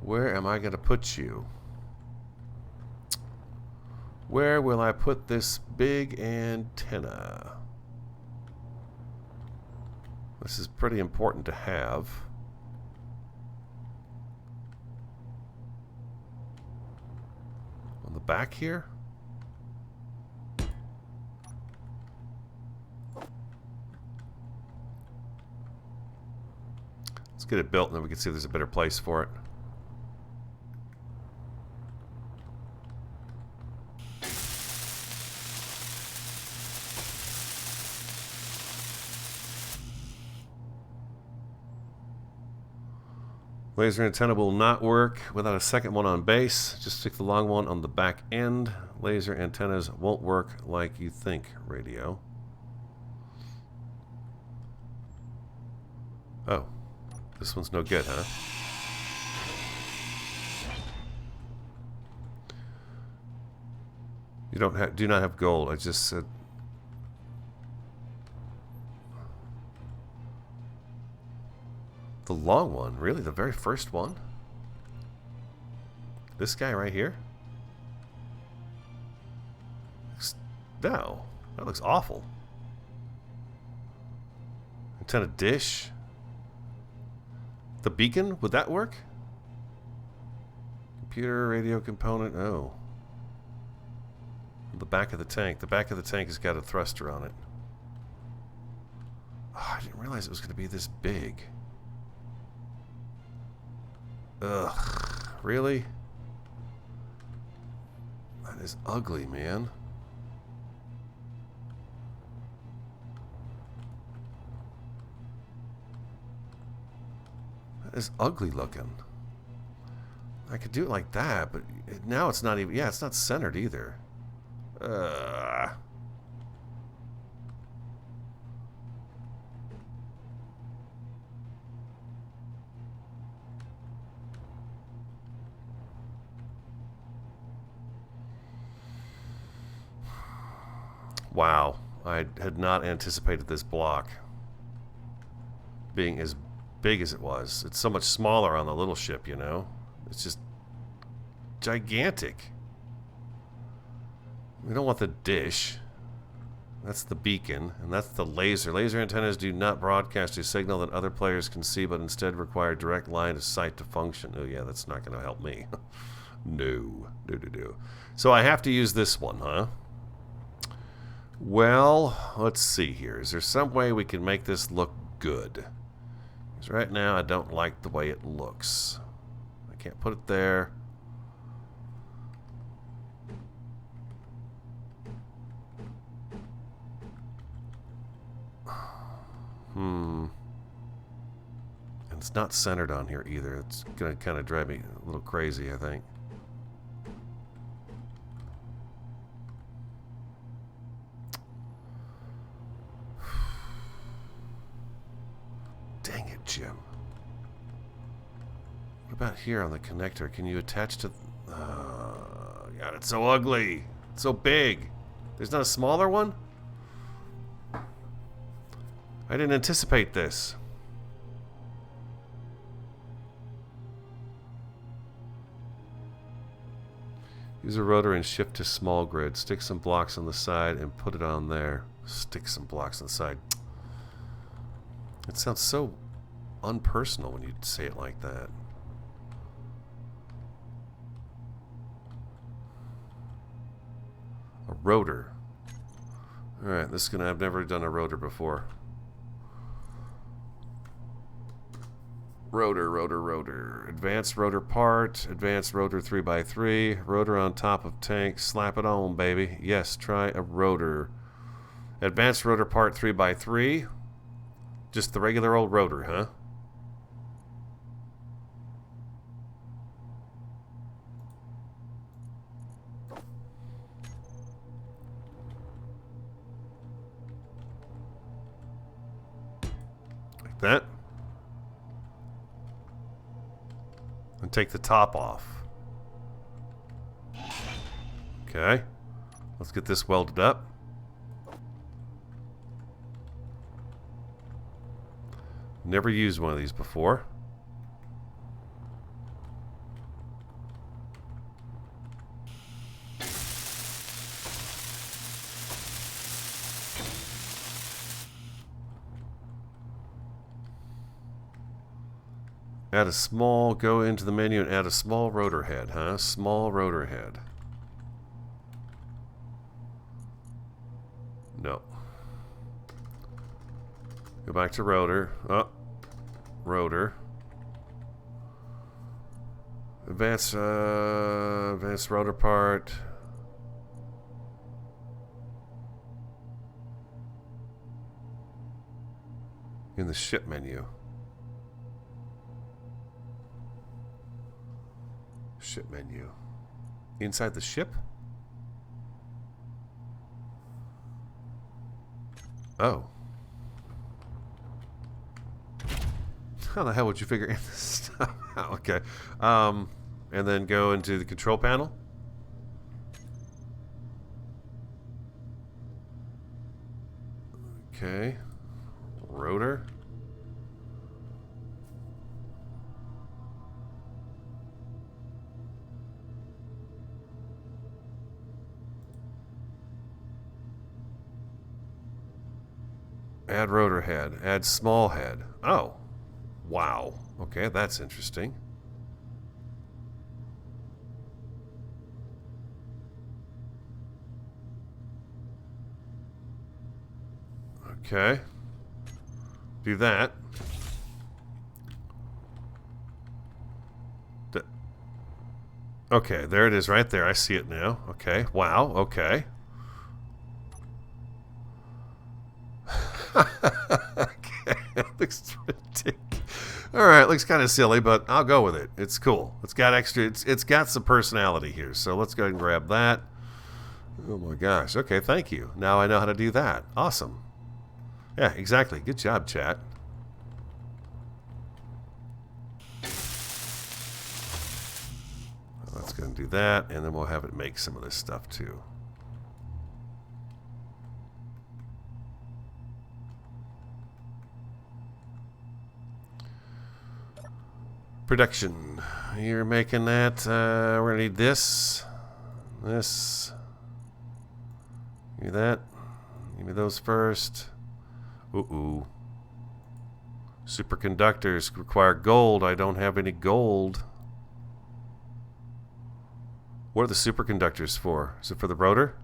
Where am I going to put you? Where will I put this big antenna? This is pretty important to have. On the back here? Let's get it built and then we can see if there's a better place for it. Laser antenna will not work without a second one on base. Just stick the long one on the back end. Laser antennas won't work like you think, radio. Oh, this one's no good, huh? You do not have gold. I just said. The long one, really? The very first one? This guy right here? No, that looks awful. Antenna dish. The beacon, would that work? Computer, radio component, oh. The back of the tank. The back of the tank has got a thruster on it. Oh, I didn't realize it was going to be this big. Ugh, really? That is ugly, man. That is ugly looking. I could do it like that, but now it's not even, yeah, it's not centered either. Wow, I had not anticipated this block being as big as it was. It's so much smaller on the little ship, you know? It's just gigantic. We don't want the dish. That's the beacon, and that's the laser. Laser antennas do not broadcast a signal that other players can see, but instead require direct line of sight to function. Oh yeah, that's not going to help me. No. So I have to use this one, huh? Well, let's see here. Is there some way we can make this look good? Because right now I don't like the way it looks. I can't put it there. And it's not centered on here either. It's going to kind of drive me a little crazy, I think. Dang it, Jim. What about here on the connector? Can you attach to... God, it's so ugly. It's so big. There's not a smaller one? I didn't anticipate this. Use a rotor and shift to small grid. Stick some blocks on the side and put it on there. Stick some blocks on the side. It sounds so unpersonal when you say it like that. A rotor. Alright, this is gonna... I've never done a rotor before. Rotor. Advanced rotor part. Advanced rotor 3x3. Rotor on top of tank. Slap it on, baby. Yes, try a rotor. Advanced rotor part 3x3. Just the regular old rotor, huh? Like that. And take the top off. Okay. Let's get this welded up. Never used one of these before. Add a small, go into the menu and add a small rotor head, huh? Small rotor head. No. Go back to rotor. Oh, rotor. Advanced rotor part. In the ship menu. Ship menu. Inside the ship? Oh. How the hell would you figure this stuff out? Okay. And then go into the control panel. Okay. Rotor. Add rotor head. Add small head. Oh. Wow. Okay, that's interesting. Okay. Do that. Okay, there it is right there. I see it now. Okay. Wow. Okay. Okay. Looks ridiculous. All right, looks kind of silly, but I'll go with it. It's cool. It's got extra. It's got some personality here. So let's go ahead and grab that. Oh my gosh. Okay, thank you. Now I know how to do that. Awesome. Yeah, exactly. Good job, chat. Let's go and do that, and then we'll have it make some of this stuff too. Production. You're making that. We're going to need this. This. Give me that. Give me those first. Ooh. Superconductors require gold. I don't have any gold. What are the superconductors for? Is it for the rotor?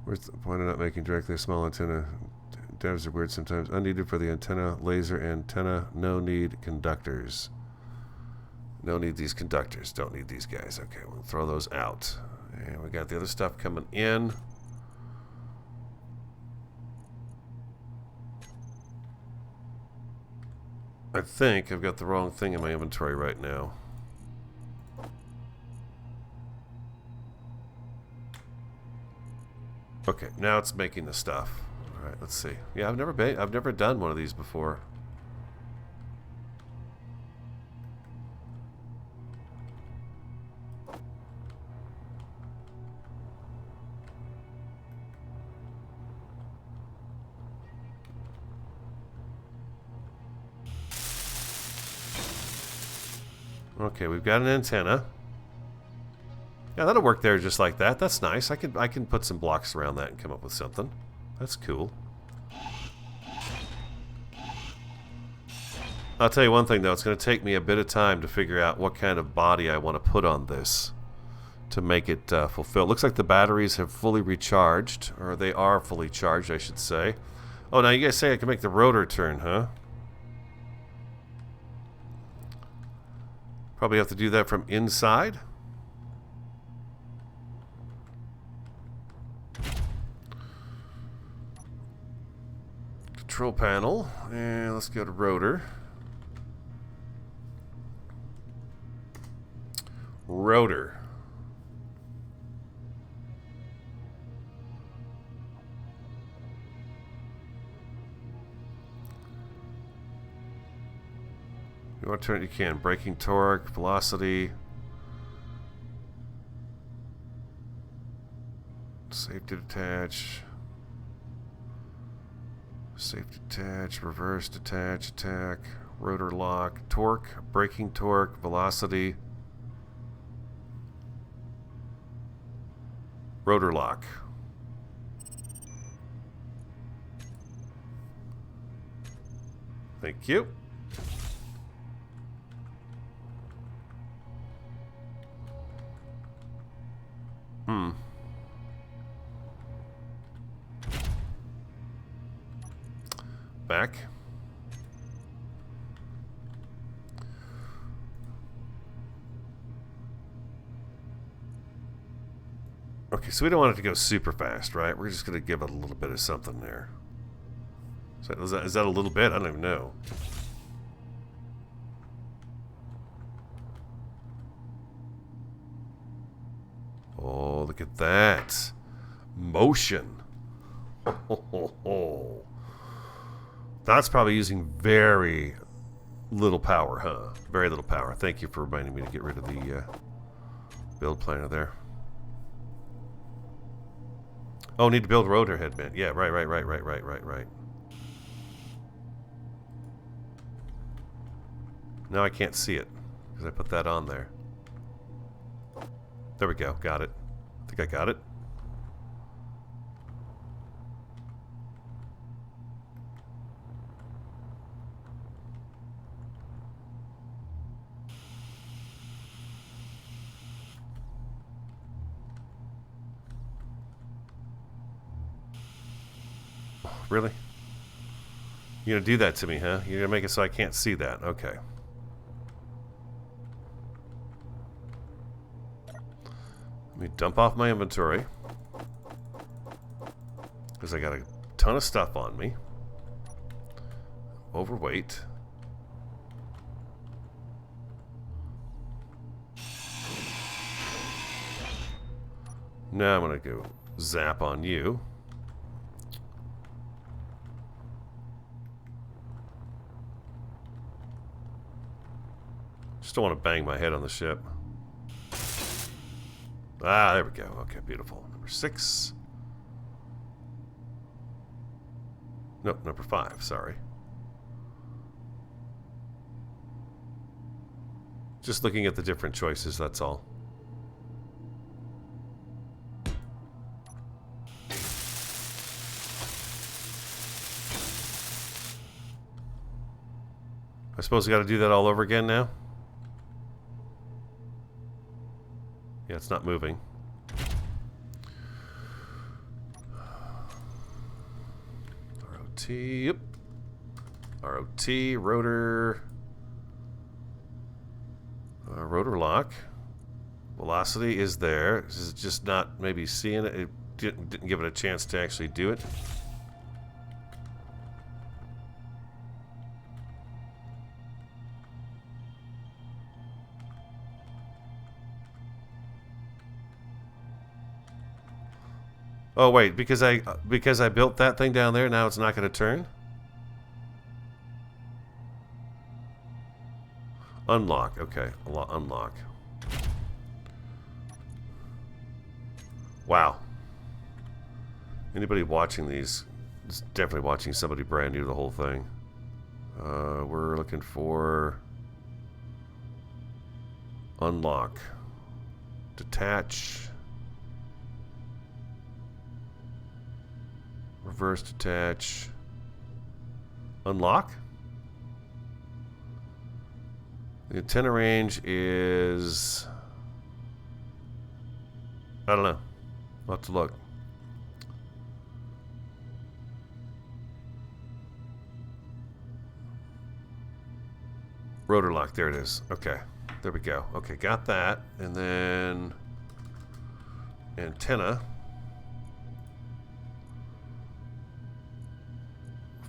Where's the point of not making directly a small antenna? Devs are weird sometimes. Unneeded for the antenna, laser antenna. No need conductors. No need these conductors. Don't need these guys. Okay, we'll throw those out. And we got the other stuff coming in. I think I've got the wrong thing in my inventory right now. Okay, now it's making the stuff. All right, let's see. Yeah, I've never done one of these before. Okay, we've got an antenna. Yeah, that'll work there just like that. That's nice. I can put some blocks around that and come up with something. That's cool. I'll tell you one thing though, it's going to take me a bit of time to figure out what kind of body I want to put on this to make it fulfill. Looks like the batteries have fully recharged, or they are fully charged, I should say. Oh, now you guys say I can make the rotor turn, huh? Probably have to do that from inside. Control panel, and let's go to rotor. Rotor. You want to turn it, you can. Braking torque, velocity, safety detach, reverse detach, attack, rotor lock, torque, braking torque, velocity. Rotor lock. Thank you. Back. Okay, so we don't want it to go super fast, right? We're just going to give it a little bit of something there. So is that a little bit? I don't even know. Oh, look at that. Motion. That's probably using very little power, huh? Very little power. Thank you for reminding me to get rid of the build planner there. Oh, need to build rotor headband. Yeah, right. Now I can't see it because I put that on there. There we go. Got it. I think I got it. Really? You're gonna do that to me, huh? You're gonna make it so I can't see that. Okay. Let me dump off my inventory. Because I got a ton of stuff on me. Overweight. Now I'm gonna go zap on you. Just don't want to bang my head on the ship. Ah, there we go. Okay, beautiful. Number 6. Nope, number 5, sorry. Just looking at the different choices, that's all. I suppose we got to do that all over again now? Yeah, it's not moving. ROT, yep. ROT, rotor. Rotor lock. Velocity is there. This is just not maybe seeing it. It didn't give it a chance to actually do it. Oh wait, because I built that thing down there, now it's not going to turn? Unlock, okay. Unlock. Wow. Anybody watching these is definitely watching somebody brand new to the whole thing. We're looking for unlock. Detach. Reverse detach. Unlock? The antenna range is... I don't know. I'll have to look. Rotor lock, there it is. Okay, there we go. Okay, got that. And then antenna.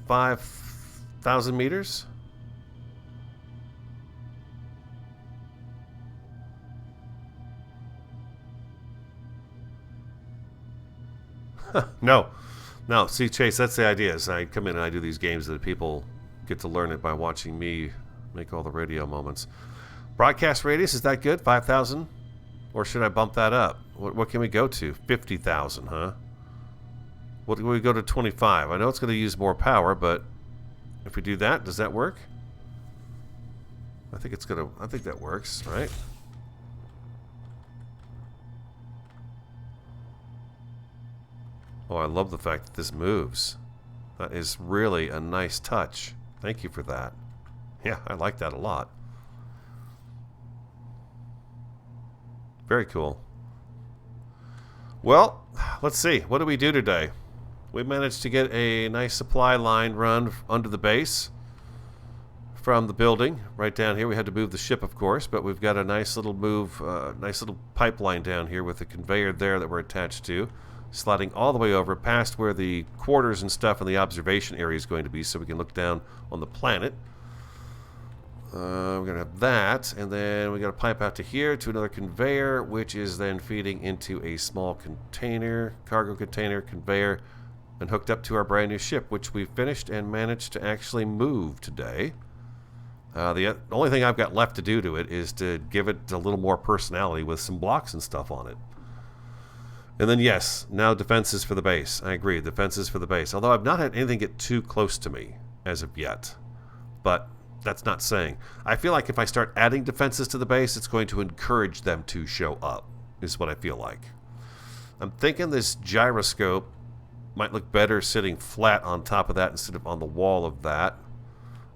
5,000 meters. No. See, Chase, that's the idea. Is I come in and I do these games that people get to learn it by watching me make all the radio moments. Broadcast radius, is that good? 5,000? Or should I bump that up? What can we go to? 50,000, huh? What can we go to 25? I know it's going to use more power, but if we do that, does that work? I think that works, right? Oh, I love the fact that this moves. That is really a nice touch. Thank you for that. Yeah, I like that a lot. Very cool. Well, let's see. What do we do today? We managed to get a nice supply line run under the base from the building right down here. We had to move the ship, of course, but we've got a nice little nice little pipeline down here with a conveyor there that we're attached to, sliding all the way over past where the quarters and stuff in the observation area is going to be, so we can look down on the planet. We're going to have that, and then we got a pipe out to here to another conveyor, which is then feeding into a small container, cargo container conveyor, and hooked up to our brand new ship, which we finished and managed to actually move today. The only thing I've got left to do to it is to give it a little more personality with some blocks and stuff on it. And then yes, now defenses for the base. I agree, defenses for the base. Although I've not had anything get too close to me as of yet. But that's not saying. I feel like if I start adding defenses to the base, it's going to encourage them to show up, is what I feel like. I'm thinking this gyroscope might look better sitting flat on top of that instead of on the wall of that.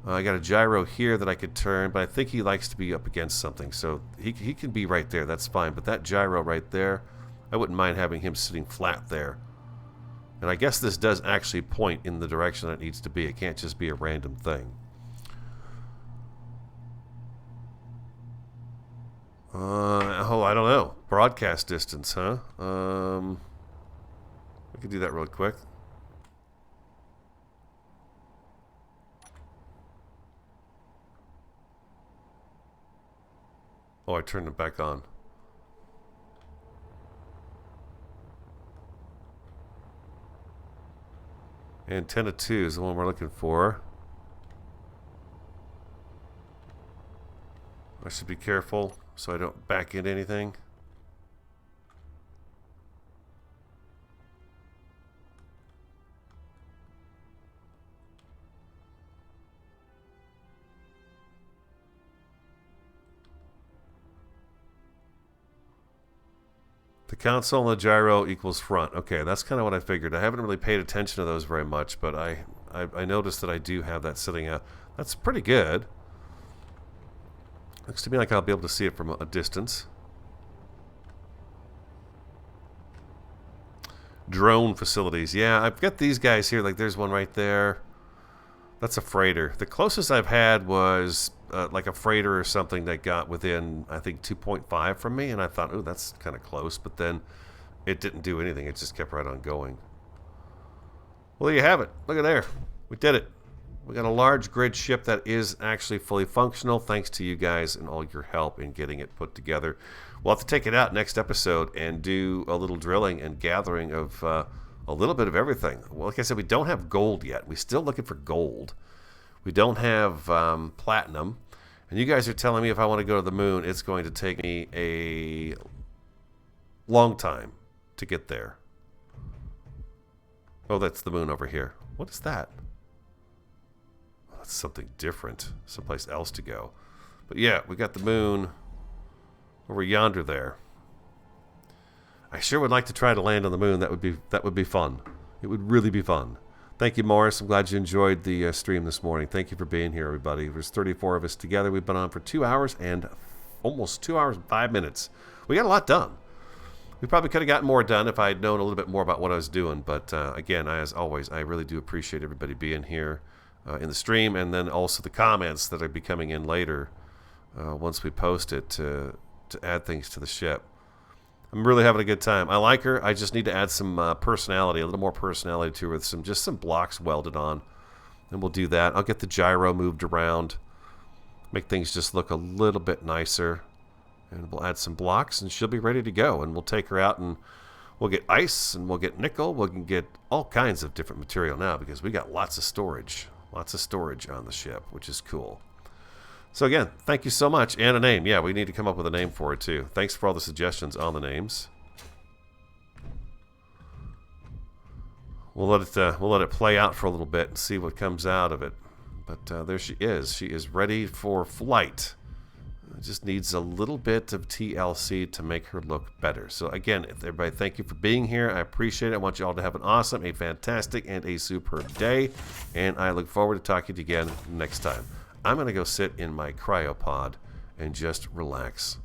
I got a gyro here that I could turn, but I think he likes to be up against something, so he can be right there, that's fine. But that gyro right there, I wouldn't mind having him sitting flat there. And I guess this does actually point in the direction that it needs to be. It can't just be a random thing. Oh, I don't know. Broadcast distance, huh? We could do that really quick. Oh, I turned it back on. Antenna 2 is the one we're looking for. I should be careful so I don't back into anything. The console and the gyro equals front. Okay, that's kind of what I figured. I haven't really paid attention to those very much, but I noticed that I do have that sitting out. That's pretty good. Looks to me like I'll be able to see it from a distance. Drone facilities. Yeah, I've got these guys here. Like there's one right there. That's a freighter. The closest I've had was like a freighter or something that got within, I think, 2.5 from me. And I thought, oh, that's kind of close. But then it didn't do anything. It just kept right on going. Well, there you have it. Look at there. We did it. We got a large grid ship that is actually fully functional, thanks to you guys and all your help in getting it put together. We'll have to take it out next episode and do a little drilling and gathering of a little bit of everything. Well, like I said, we don't have gold yet. We're still looking for gold. We don't have platinum. And you guys are telling me if I want to go to the moon, it's going to take me a long time to get there. Oh, that's the moon over here. What is that? That's something different. Someplace else to go. But yeah, we got the moon over yonder there. I sure would like to try to land on the moon. That would be fun. It would really be fun. Thank you, Morris. I'm glad you enjoyed the stream this morning. Thank you for being here, everybody. There's 34 of us together. We've been on for 2 hours and almost 2 hours and 5 minutes. We got a lot done. We probably could have gotten more done if I had known a little bit more about what I was doing. But again, as always, I really do appreciate everybody being here in the stream, and then also the comments that will be coming in later once we post it to add things to the ship. I'm really having a good time. I like her. I just need to add some personality, a little more personality to her with just some blocks welded on. And we'll do that. I'll get the gyro moved around, make things just look a little bit nicer. And we'll add some blocks and she'll be ready to go. And we'll take her out and we'll get ice and we'll get nickel. We can get all kinds of different material now because we got lots of storage. Lots of storage on the ship, which is cool. So again, thank you so much. And a name. Yeah, we need to come up with a name for it too. Thanks for all the suggestions on the names. We'll let it play out for a little bit and see what comes out of it. But there she is. She is ready for flight. It just needs a little bit of TLC to make her look better. So again, everybody, thank you for being here. I appreciate it. I want you all to have an awesome, a fantastic, and a superb day. And I look forward to talking to you again next time. I'm going to go sit in my cryopod and just relax.